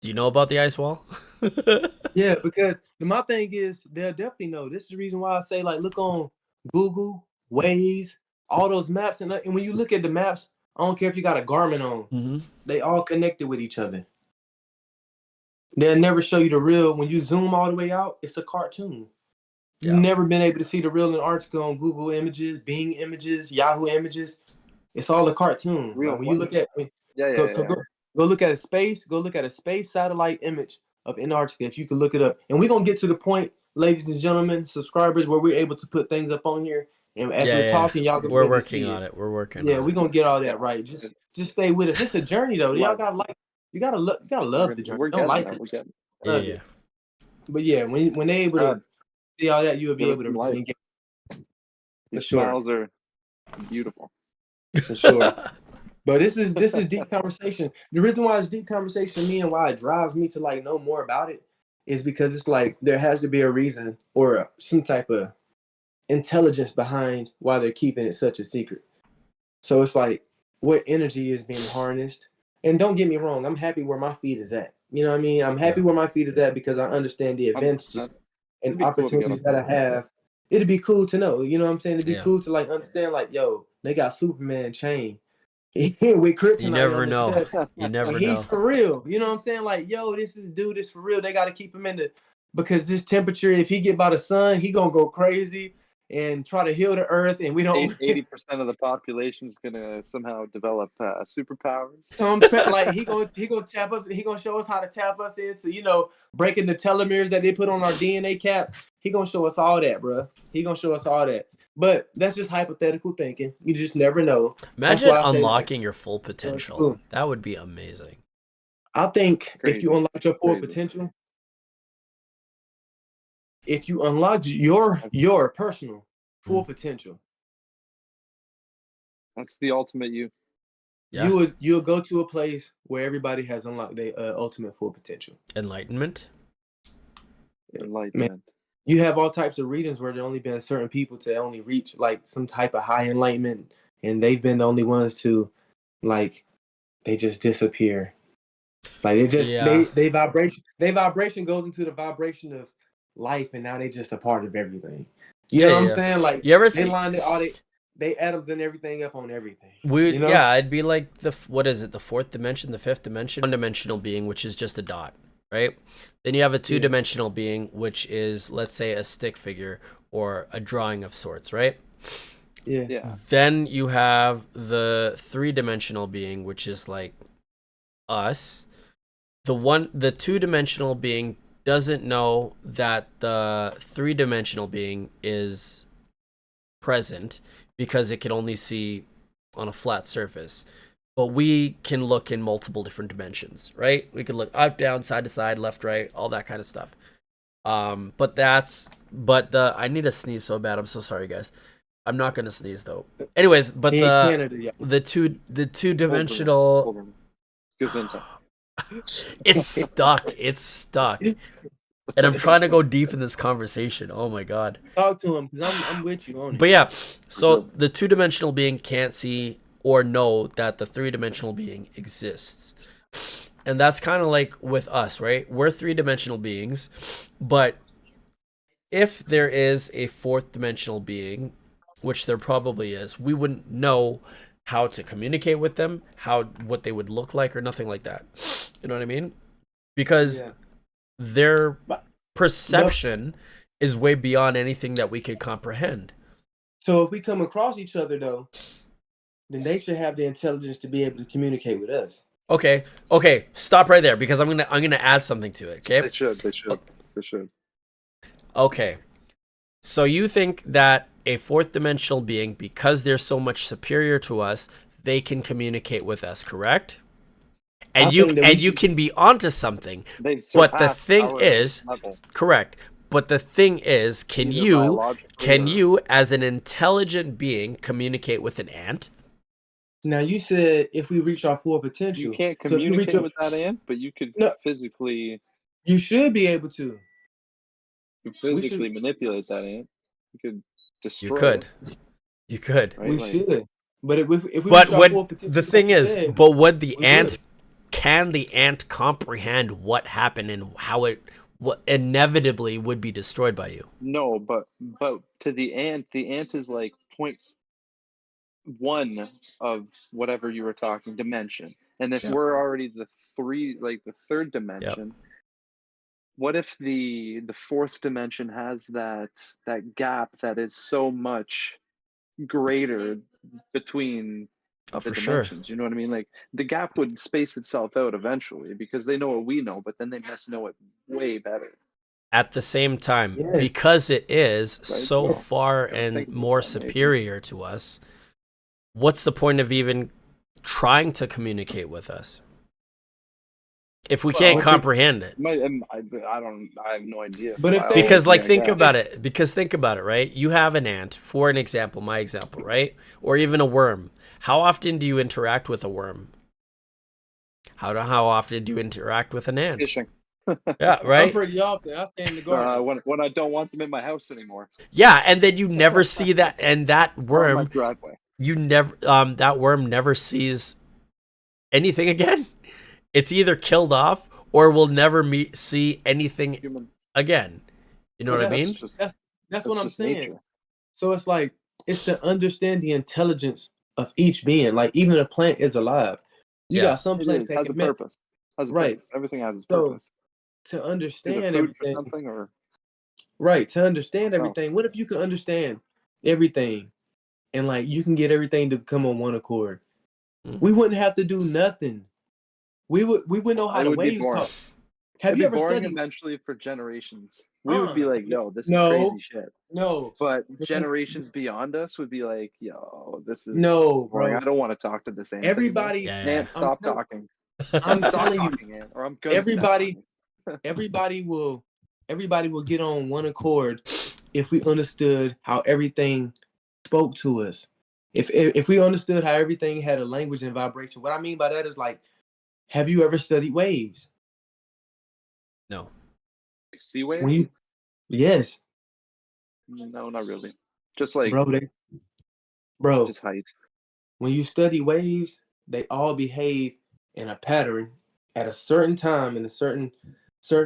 Do you know about the ice wall? Yeah, because my thing is they'll definitely know. This is the reason why I say like look on Google, Waze, all those maps, and when you look at the maps, I don't care if you got a Garmin on, Mm-hmm. they all connected with each other. They'll never show you the real. When you zoom all the way out, it's a cartoon. You've Yeah. never been able to see the real Antarctica on Google Images, Bing Images, Yahoo Images. It's all a cartoon. Real Like when you what? look at Yeah, go yeah, so yeah. go look at a space, go look at a space satellite image of Antarctica if you can look it up. And we're gonna get to the point, ladies and gentlemen, subscribers, where we're able to put things up on here. And as we're Yeah. talking, y'all gonna be We're able to working see on it. it. We're working Yeah, on we're it. gonna get all that Yeah. right. Just stay with us. It's a journey though. Y'all Love. gotta like you gotta love the journey. We're Don't getting like there. it. We're getting Love Yeah. it. But yeah, when they're able God, to see all that, you'll be give us able to some really life. engage for These sure. smiles are beautiful. For sure. But this is deep conversation. The reason why it's deep conversation to me and why it drives me to like know more about it is because it's like there has to be a reason or some type of intelligence behind why they're keeping it such a secret. So it's like what energy is being harnessed, And don't get me wrong, I'm happy where my feet is at. You know what I mean? I'm happy Yeah. where my feet is at because I understand the 100%. advantages and It'd be cool to get opportunities up that I there. have. It'd be cool to know. You know what I'm saying? It'd be Yeah. cool to like understand, like, yo, they got Superman chain with kryptonite You never on the know. chest. You never And he's know. for real. You know what I'm saying? Like, yo, this is dude is for real. They got to keep him in the because this temperature, if he get by the sun, he gonna go crazy and try to heal the earth. And we don't 80% of the population is gonna somehow develop superpowers. like he gonna tap us. He gonna show us how to tap us into breaking the telomeres that they put on our DNA caps. He gonna show us all that, bro. He gonna show us all that. But that's just hypothetical thinking. You just never know. Imagine That's why I say, unlocking your full potential. cool. That would be amazing. I think if you Crazy. unlock your full Crazy. potential, if you unlock your personal full potential, That's the ultimate you. Yeah. you'll go to a place where everybody has unlocked their ultimate full potential. Enlightenment. Enlightenment. You have all types of readings where there only been certain people to only reach like some type of high enlightenment, and they've been the only ones to like they just disappear. Like they just Yeah. they vibration goes into the vibration of life, and now they just a part of everything. You know what I'm saying? Like You ever they see? line they atoms and everything up on everything. We You know? Yeah, it'd be like what is it? The fourth dimension, the fifth dimension, one-dimensional being, which is just a dot, right? Then you have a two-dimensional being, which is, let's say, a stick figure or a drawing of sorts, right? Yeah. Then you have the three-dimensional being, which is like us. The two-dimensional being doesn't know that the three-dimensional being is present because it can only see on a flat surface. But we can look in multiple different dimensions, right? We can look up, down, side to side, left, right, all that kind of stuff. I need to sneeze so bad. I'm so sorry, guys. I'm not gonna sneeze though. Anyways, but the two-dimensional. It's stuck. It's stuck. And I'm trying to go deep in this conversation. Oh my god. Talk to him because I'm with you on it. But yeah, so the two-dimensional being can't see or know that the three-dimensional being exists. And that's kind of like with us, right? We're three-dimensional beings, but if there is a fourth-dimensional being, which there probably is, we wouldn't know how to communicate with them, what they would look like, or nothing like that. You know what I mean? Because their perception is way beyond anything that we could comprehend. So if we come across each other though, then they should have the intelligence to be able to communicate with us. Okay, stop right there because I'm gonna add something to it. Okay, They should. Okay, so you think that a fourth dimensional being, because they're so much superior to us, they can communicate with us, correct? And you can be onto something. But the thing is, correct. But the thing is, can you as an intelligent being communicate with an ant? Now you said if we reach our full potential, you can't communicate with that ant, but you could physically. You should be able to. You physically manipulate that ant. You could destroy. You could. Right? We should. But if we reach our full potential, the thing is, but would the ant? Can the ant comprehend what happened and how what inevitably would be destroyed by you? No, but to the ant is like 0.1 of whatever you were talking dimension. And if we're already the third dimension, what if the fourth dimension has that gap that is so much greater between the dimensions? You know what I mean? Like the gap would space itself out eventually because they know what we know, but then they must know it way better. At the same time, because it is so far and more superior to us, what's the point of even trying to communicate with us if we can't comprehend it? I have no idea. But think about it, right? You have an ant, for an example, my example, right? Or even a worm. How often do you interact with a worm? How often do you interact with an ant? Fishing. Yeah, right. I'm pretty often. I stay in the garden when I don't want them in my house anymore. Yeah, and then you never see that, and that worm, my driveway. that worm never sees anything again. it's either killed off or we'll never see anything Human. again. You know But what I mean? That's what I'm just saying. nature. So it's like it's to understand the intelligence of each being. Like even a plant is alive. You got some It plants is, that has a can make purpose. Has a right. purpose. Everything has its So purpose. to Either understand food for everything, something or right? To understand no. everything. What if you could understand everything and like you can get everything to come on one accord? We wouldn't have to do nothing. We would know how It the would be waves boring. talk. Have It'd you be ever boring studied? eventually for generations. We would be like, yo, this is No, crazy shit. no, But because generations beyond us would be like, yo, this is no, boring. bro. I don't want to talk to this ant anymore. Everybody, Yeah. Ant, stop talking. I'm Stop telling you, talking, Ant, or I'm gonna stop everybody, talking. everybody will get on one accord if we understood how everything spoke to us. If we understood how everything had a language and vibration. What I mean by that is like, have you ever studied waves? No. Sea When waves? you yes, No, not really. Just like bro, just height. when you study waves, they all behave in a pattern at a certain time in a certain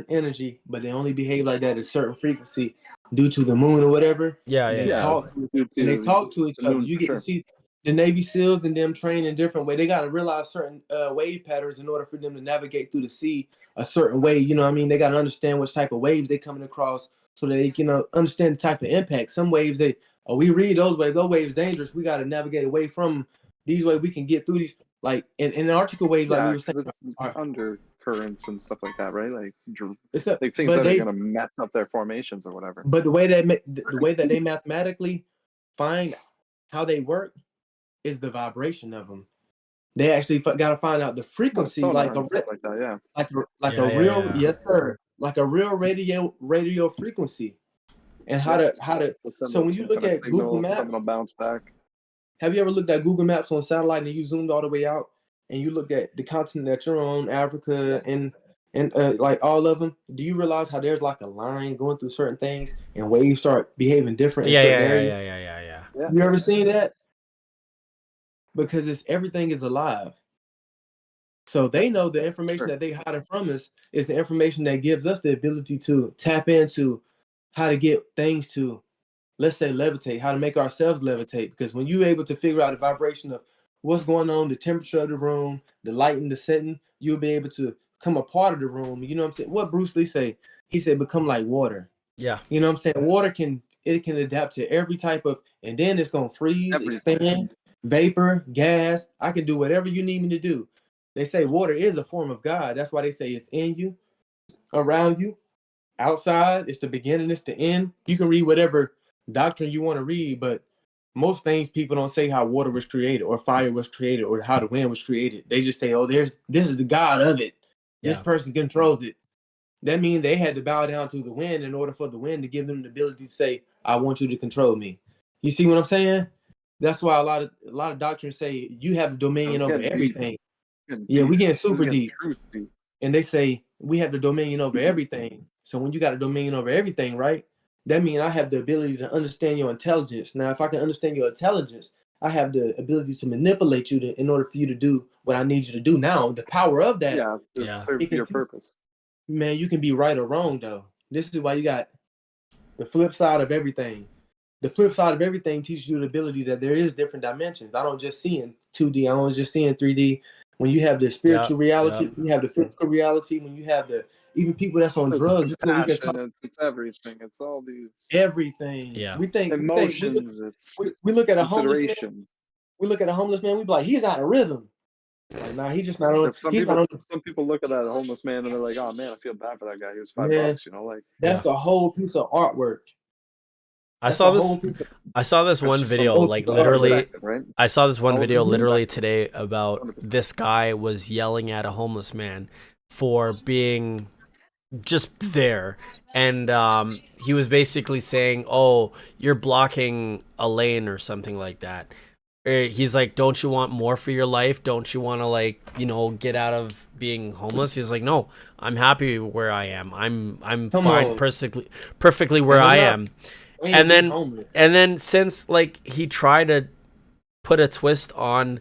energy, but they only behave like that at a certain frequency due to the moon or whatever. Yeah, And yeah, they yeah. talk Due and they to talk to each the other. moon You for get to sure. see the Navy SEALs and them train in different way. They got to realize certain wave patterns in order for them to navigate through the sea a certain way. You know what I mean? They got to understand which type of waves they coming across so they can understand the type of impact. Some waves we read those waves dangerous. We got to navigate away from them. These way we can get through these like in Antarctica waves like we Yeah, were saying. because it's undercurrents and stuff like that, right? Like things But that are gonna mess up their formations or whatever. but the way that they mathematically find how they work is the vibration of them. They actually got to find out the frequency, Sonar like and stuff like that, yeah. a real Yeah. yes sir, like a real radio frequency, and how Yeah. to. We'll send So when you some look kind of at Google signal, something Maps, will bounce back. have you ever looked at Google Maps on satellite and you zoomed all the way out and you looked at the continent that you're on, Africa and like all of them? Do you realize how there's like a line going through certain things and waves start behaving different in certain areas? Yeah. You ever seen that? Because everything is alive. So they know the information Sure. that they hiding from us is the information that gives us the ability to tap into how to get things to, let's say, levitate, how to make ourselves levitate. Because when you're able to figure out the vibration of what's going on, the temperature of the room, the light and the setting, you'll be able to come a part of the room. You know what I'm saying? What Bruce Lee say? He said, become like water. Yeah. You know what I'm saying? Water can adapt to every type of, and then it's gonna freeze, expand, vapor, gas. I can do whatever you need me to do. They say water is a form of God. That's why they say it's in you, around you, outside. It's the beginning, it's the end. You can read whatever doctrine you want to read, but most things people don't say how water was created or fire was created or how the wind was created. They just say, oh, this is the God of it. This person controls it. That means they had to bow down to the wind in order for the wind to give them the ability to say, I want you to control me. You see what I'm saying? That's why a lot of doctrines say you have dominion over everything. Yeah, we getting super deep. And they say we have the dominion over everything. So when you got a dominion over everything, right? That means I have the ability to understand your intelligence. Now, if I can understand your intelligence, I have the ability to manipulate you in order for you to do what I need you to do. Now, the power of that, serve your purpose. Man, you can be right or wrong though. This is why you got the flip side of everything. The flip side of everything teaches you the ability that there is different dimensions. I don't just see in 2D. I don't just see in 3D. When you have the spiritual reality, you have the physical reality. When you have even people that's on drugs, It's passion, it's everything. It's all these everything. Yeah. We think emotions. we look at a homeless man. consideration. We look at a homeless man. We be like, he's out of rhythm. Like, nah, he's just not on. Some people look at that homeless man and they're like, "Oh man, I feel bad for that guy. He was $5, you know, like that's a whole piece of artwork." I saw this one video, like literally, I saw this one video literally today about 100%. This guy was yelling at a homeless man for being just there. And he was basically saying, oh, you're blocking a lane or something like that. He's like, don't you want more for your life? Don't you want to, like, you know, get out of being homeless? He's like, no, I'm happy where I am. I'm fine, perfectly where I am. And then since, like, he tried to put a twist on,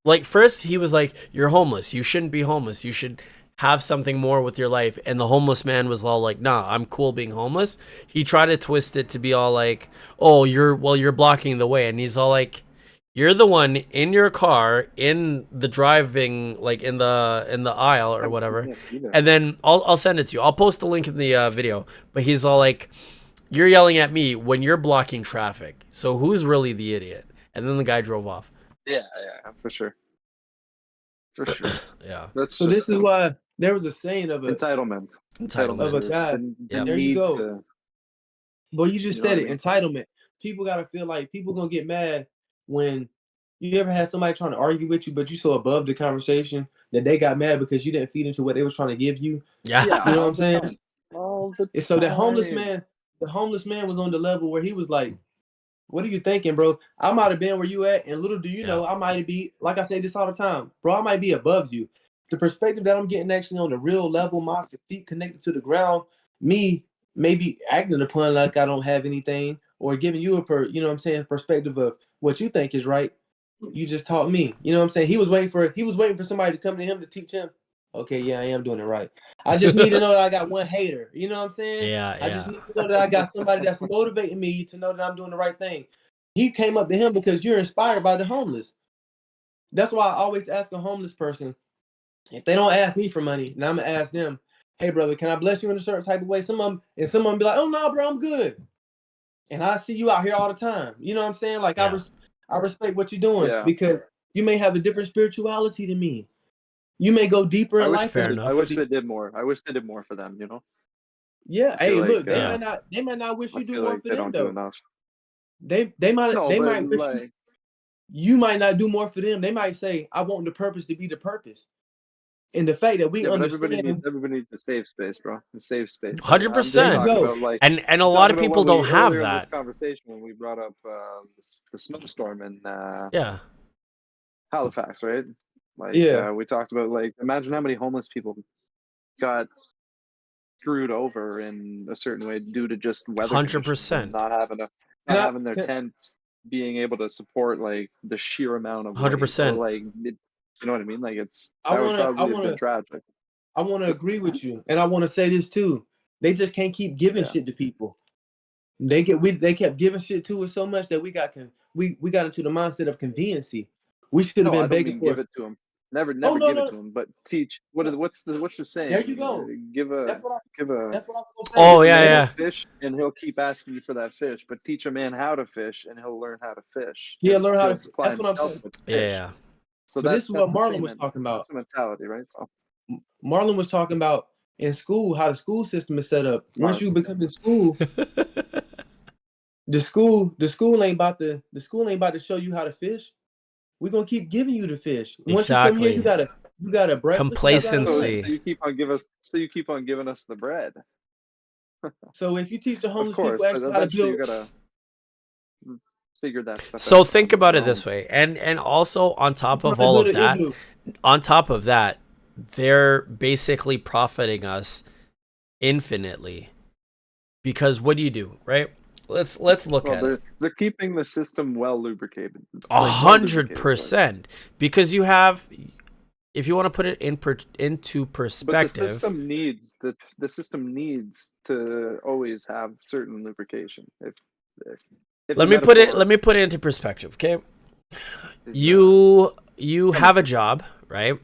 like first he was like, "You're homeless. You shouldn't be homeless. You should have something more with your life." And the homeless man was all like, "Nah, I'm cool being homeless." He tried to twist it to be all like, "Oh, you're blocking the way." And he's all like, "You're the one in your car in the driving, like in the aisle or Haven't whatever." seen this either. And then I'll send it to you. I'll post the link in the video. But he's all like, "You're yelling at me when you're blocking traffic. So who's really the idiot?" And then the guy drove off. Yeah, for sure. For sure. Yeah. That's So just this is why there was a saying of a entitlement. Entitlement. of a guy. Yep. There you need go. to- Well, you just You know said what it, I entitlement. People gotta feel like people gonna get mad when you ever had somebody trying to argue with you, but you so above the conversation that they got mad because you didn't feed into what they was trying to give you. Yeah. You know what all I'm the saying? time. All the And so the homeless time. man was on the level where he was like, "What are you thinking, bro? I might have been where you at, and little do you know, I might be, like I say this all the time, bro. I might be above you. The perspective that I'm getting actually on the real level, my feet connected to the ground, me maybe acting upon like I don't have anything, or giving you you know what I'm saying, perspective of what you think is right. You just taught me. You know what I'm saying? He was waiting for somebody to come to him to teach him. Okay, yeah, I am doing it right. I just need to know that I got one hater. You know what I'm saying? Yeah, I just yeah. need to know that I got somebody that's motivating me to know that I'm doing the right thing. He came up to him because you're inspired by the homeless. That's why I always ask a homeless person, if they don't ask me for money, and I'm gonna ask them, "Hey, brother, can I bless you in a certain type of way?" Some of them be like, "Oh no, bro, I'm good." And I see you out here all the time. You know what I'm saying? Like Yeah. I respect what you're doing Yeah. because you may have a different spirituality than me. You may go deeper in life. Fair than enough. I me. wish they did more. I wish they did more for them, you know? Yeah. I feel Hey, like look, they might not wish I you do feel more like for they them don't do though. enough. They No, they but might wish like you might not do more for them. They might say, "I want the purpose to be the purpose." And the fact that we yeah, but understand, everybody needs a safe space, bro. A safe space. I'm just there you 100%. talking go. about like And a lot talking of about people when don't we have earlier in this that. conversation when we brought up the snowstorm in Yeah. Halifax, right? Like Yeah. we talked about, like imagine how many homeless people got screwed over in a certain way due to just weather conditions and 100%. Can not I having their can, tents being able to support like the sheer amount of weight or 100%. like you know what I mean? Like I that would wanna I probably have been wanna tragic. I wanna agree with you. And I wanna say this too. They just can't keep giving Yeah. shit to people. They kept giving shit to us so much that we got into the mindset of conveniency. We should have No, I been don't begging mean give for. it to them. Never, Oh never no, give it no, to them, but teach. no. What's the There you saying? go. That's what I Give a that's what I was gonna say. Oh, give a yeah, man a yeah. fish, and he'll keep asking you for that fish. But teach a man how to fish, and he'll learn how to fish, He'll and learn how he'll to. supply That's what I'm himself saying. with fish. Yeah. So But this is what that's the Marlon same. was talking about. That's the mentality, right? So Marlon was talking about in school how the school system is set up. Once you Mars. become in school, the school ain't about to show you how to fish. We're gonna keep giving you the fish. Once you come here, Exactly. you got a breakfast, you got a lunch. So Complacency. you keep on give us. So you keep on giving us the bread. So if you teach the Of homeless people course, but actually how to eventually you build, gotta figure that stuff So out. think about it You know? this way. And also on top teach them of how to all build of an that, igloo. they're basically profiting us infinitely. Because what do, right? Let's look Well, at it. they're keeping the system well lubricated, A like well hundred lubricated. Sorry. percent. Because you have, if you want to put it into But perspective, the system needs to always have certain lubrication. If the let metaphor me put it into perspective, okay? is You have a chemical. job, right?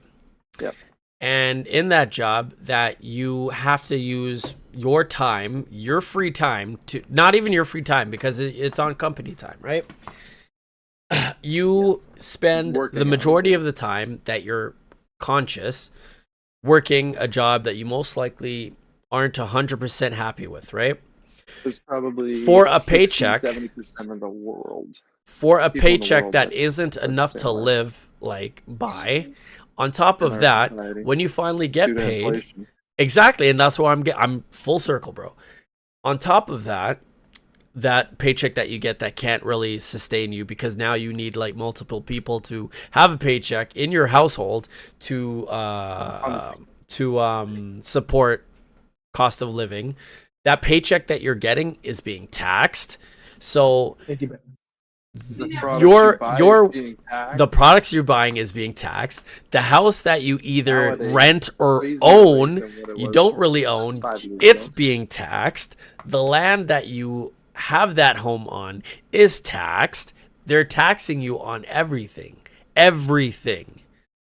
Yep. And in that job that you have to use your time, your free time to, not even your free time because it's on company time, right? You Yes. spend Working the hours, majority yeah. of the time that you're conscious working a job that you most likely aren't 100% happy with, right? There's probably For a 60, paycheck, 70% of the world. for a People in the paycheck world that that isn't live the enough same to way live like by. On top in of our that, society when you finally due get to paid, inflation. exactly, and that's why I'm full circle, bro. On top of that, that paycheck that you get that can't really sustain you because now you need like multiple people to have a paycheck in your household to 100%. support cost of living. That paycheck that you're getting is being taxed. So Thank you. The products you buy is being taxed. the products you're buying is being taxed. The house that you either Nowadays, rent or crazy own, than what it you was don't really own, 5 years it's ago. being taxed. The land that you have that home on is taxed. They're taxing you on everything. Everything.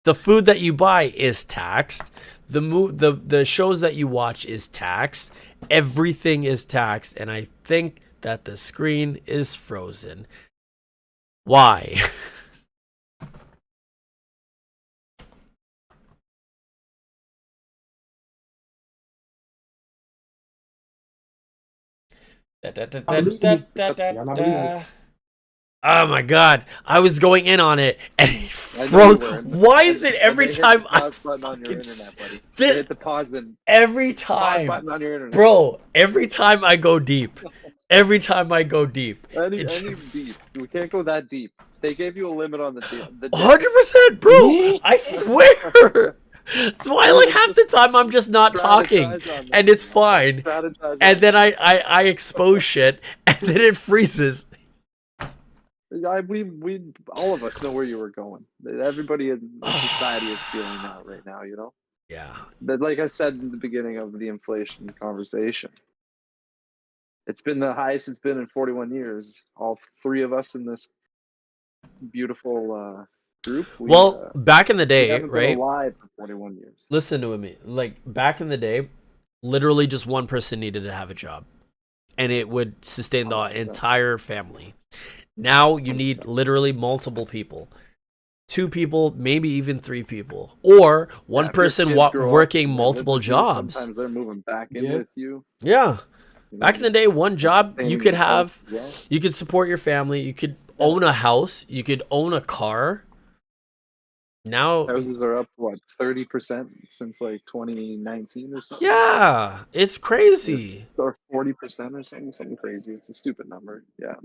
The food that you buy is taxed. The shows that you watch is taxed. Everything is taxed, and I think that the screen is frozen. Why? Oh my god, I was going in on it and it froze. Why is it every time I fucking hit the pause and every pause time, button on your internet? bro? Every time I go deep, Any deep. it's We can't go that deep. They gave you a limit on the 100%, bro. I swear. That's why, like, half the time I'm just not talking, and it's fine. And then I expose shit, and then it freezes. We all of us know where you were going. Everybody in society is feeling that right now, you know? Yeah. But like I said in the beginning of the inflation conversation, it's been the highest it's been in 41 years. All three of us in this beautiful group. Back in the day, haven't right? been alive for 41 years. Listen to me. Like, back in the day, literally just one person needed to have a job, and it would sustain the 100%. entire family. Now you need literally multiple people. 2 people, maybe even 3 people. Or one person working multiple jobs. Sometimes they're moving back in with you. Yeah. Back in the day, one job you could have, as well. you could support your family, you could own a house, you could own a car. Now Houses are up, what, 30% since like 2019 or something? yeah, it's crazy. Or 40% or something crazy. It's a stupid number. Yeah.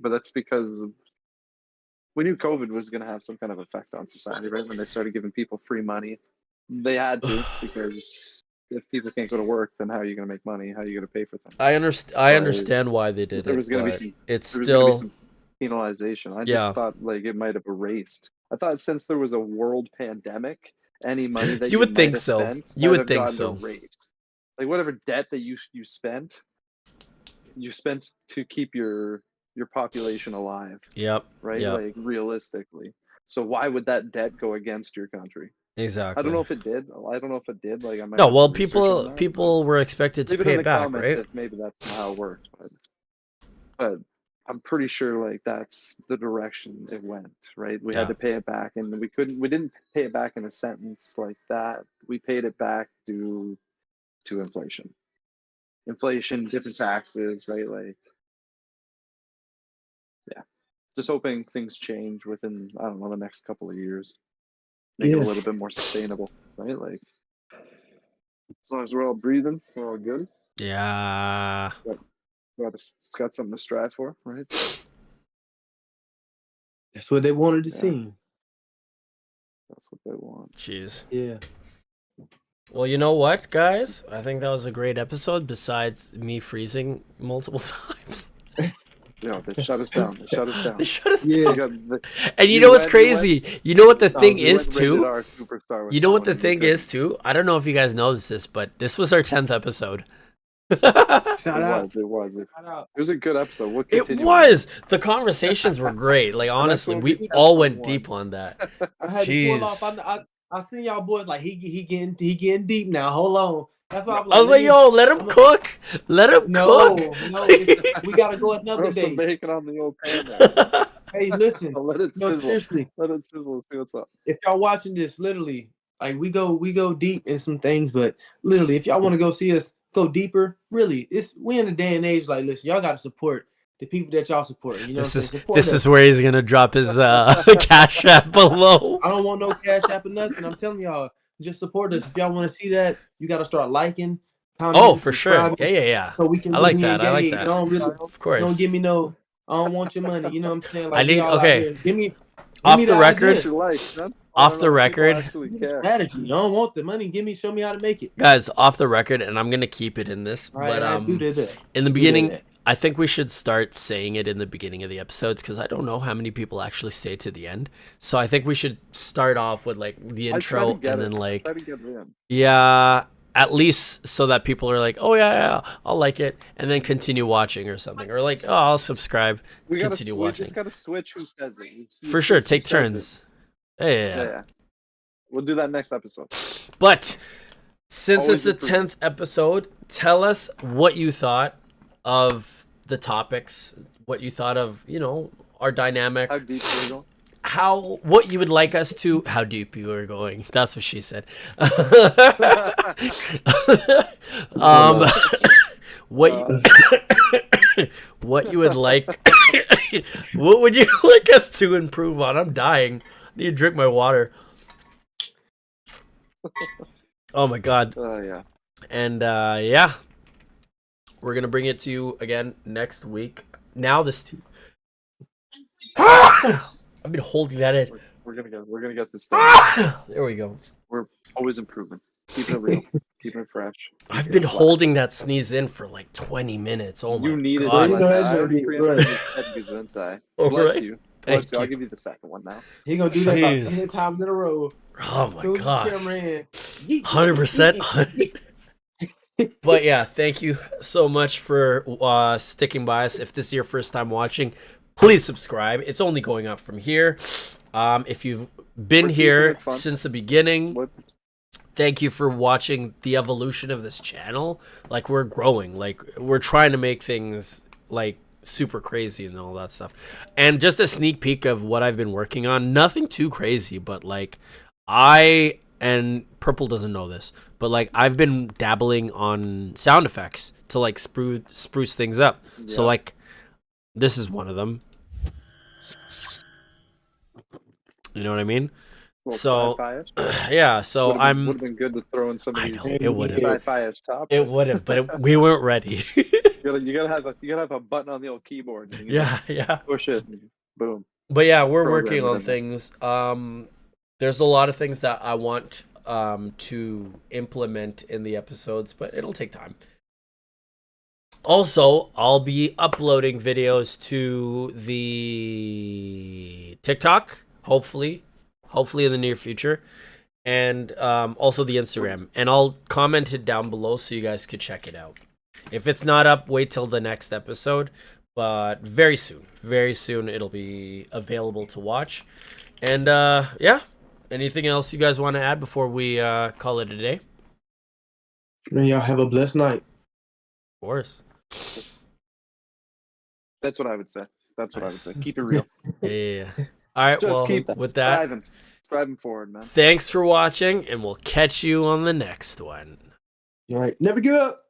But that's because we knew COVID was going to have some kind of effect on society, right? When they started giving people free money, they had to, because if people can't go to work, then how are you going to make money? How are you going to pay for things? I understand why they did There it. was going to be but some. It's There was going to be still some penalization. I Yeah. just thought like it might have erased. I thought since there was a world pandemic, any money that You would might think have so. spent You might would have think gotten so. erased. Like whatever debt that you spent, you spent to keep your population alive, Yep. right? Yep. Like realistically. So why would that debt go against your country? Exactly. I don't know if it did. Like I might. No, have well, to research on that, people were expected to leave it pay in it the back, comments right? if maybe that's not how it worked. But I'm pretty sure like that's the direction it went, right? We Yeah. had to pay it back, and we didn't pay it back in a sentence like that. We paid it back due to inflation, different taxes, right? Like, yeah, just hoping things change within, I don't know, the next couple of years, make it a little bit more sustainable, right? Like, as long as we're all breathing, we're all good. Yeah. Got something to strive for, right? That's what they wanted to Yeah. see. That's what they want. Jeez. Yeah. Well, you know what, guys? I think that was a great episode. Besides me freezing multiple times. Yeah, they shut us down. They shut us down. They shut us Yeah. down. And you know what's crazy? You know what the thing is too? You know what the thing is too? I don't know if you guys noticed this, but this was our 10th episode. Shout out. It was. It was a good episode. We'll It continue. was. The conversations were great. Like, honestly, we all went deep on that. I had to pull off. I seen y'all boys like he getting deep now. Hold on. That's why I was like, yo, let him cook. Let him No, cook. we gotta go another Throw day. some bacon on the old pan there. Hey, listen. Let it No, sizzle. seriously. Let it sizzle. See what's up. If y'all watching this, literally, like we go deep in some things, but literally, if y'all want to go see us go deeper, really, we in a day and age like, listen, y'all gotta support the people that y'all support. You know, this is where he's gonna drop his cash app below. I don't want no cash app or nothing. I'm telling y'all, just support us. If y'all want to see that, you gotta start liking, commenting. Oh, for sure. Yeah. So we can. I like really that. I like engage. that. Of course. Don't give me no. I don't want your money. You know what I'm saying? Like, I need. Okay. Give me off the the record. Off the record. Strategy. I don't want the money. Show me how to make it. Guys, off the record, and I'm gonna keep it in this. Right, but in in the beginning, I think we should start saying it in the beginning of the episodes because I don't know how many people actually stay to the end. So I think we should start off with like the intro and then like try to get it in. yeah, at least so that people are like, oh yeah, I'll like it, and then continue watching or something, or like, oh, I'll subscribe, We continue watching. just gotta switch who says it. For sure, take turns. Yeah. We'll do that next episode. But since Always it's the 10th episode, tell us what you thought of the topics, what you thought of, our dynamic, How deep are we going? what you would like us to, how deep you are going. That's what she said. What you would like, what would you like us to improve on? I'm dying. I need to drink my water. Oh my god. Oh yeah. And we're gonna bring it to you again next week. Now I've been holding that in. We're gonna get this done. There we go. We're always improving. Keep it real. Keep it fresh. I've been holding that sneeze in for like 20 minutes. Oh my You needed god. it. All Bless right. you. Thank I'll you. give you the second one now. He gonna do that about Jeez. 10 times in a row. Oh my Soon as the god. camera in. 100%. But yeah, thank you so much for sticking by us. If this is your first time watching, please subscribe. It's only going up from here. If you've been We're keeping here it fun. since the beginning, What? thank you for watching the evolution of this channel. Like, we're growing. Like, we're trying to make things like super crazy and all that stuff. And just a sneak peek of what I've been working on. Nothing too crazy, but like and Purple doesn't know this, but like I've been dabbling on sound effects to like spruce things up. Yeah. So like this is one of them. You know what I mean? Well, So sci-fi-ish. yeah, so Would have been good to throw in some of I these know, it would've. sci-fi-ish topics. it would have, but we weren't ready. You gotta have a button on the old keyboard. And you yeah. push it. And boom. But yeah, we're Program working it on in there. things. There's a lot of things that I want to implement in the episodes, but it'll take time. Also, I'll be uploading videos to the TikTok, hopefully in the near future, and also the Instagram. And I'll comment it down below so you guys could check it out. If it's not up, wait till the next episode. But very soon it'll be available to watch. And yeah, anything else you guys want to add before we call it a day? Man, y'all have a blessed night. Of course. That's what I would say. Nice. Keep it real. Yeah. All right. Just Well, keep with that, striving forward, man. thanks for watching, and we'll catch you on the next one. All right. Never give up.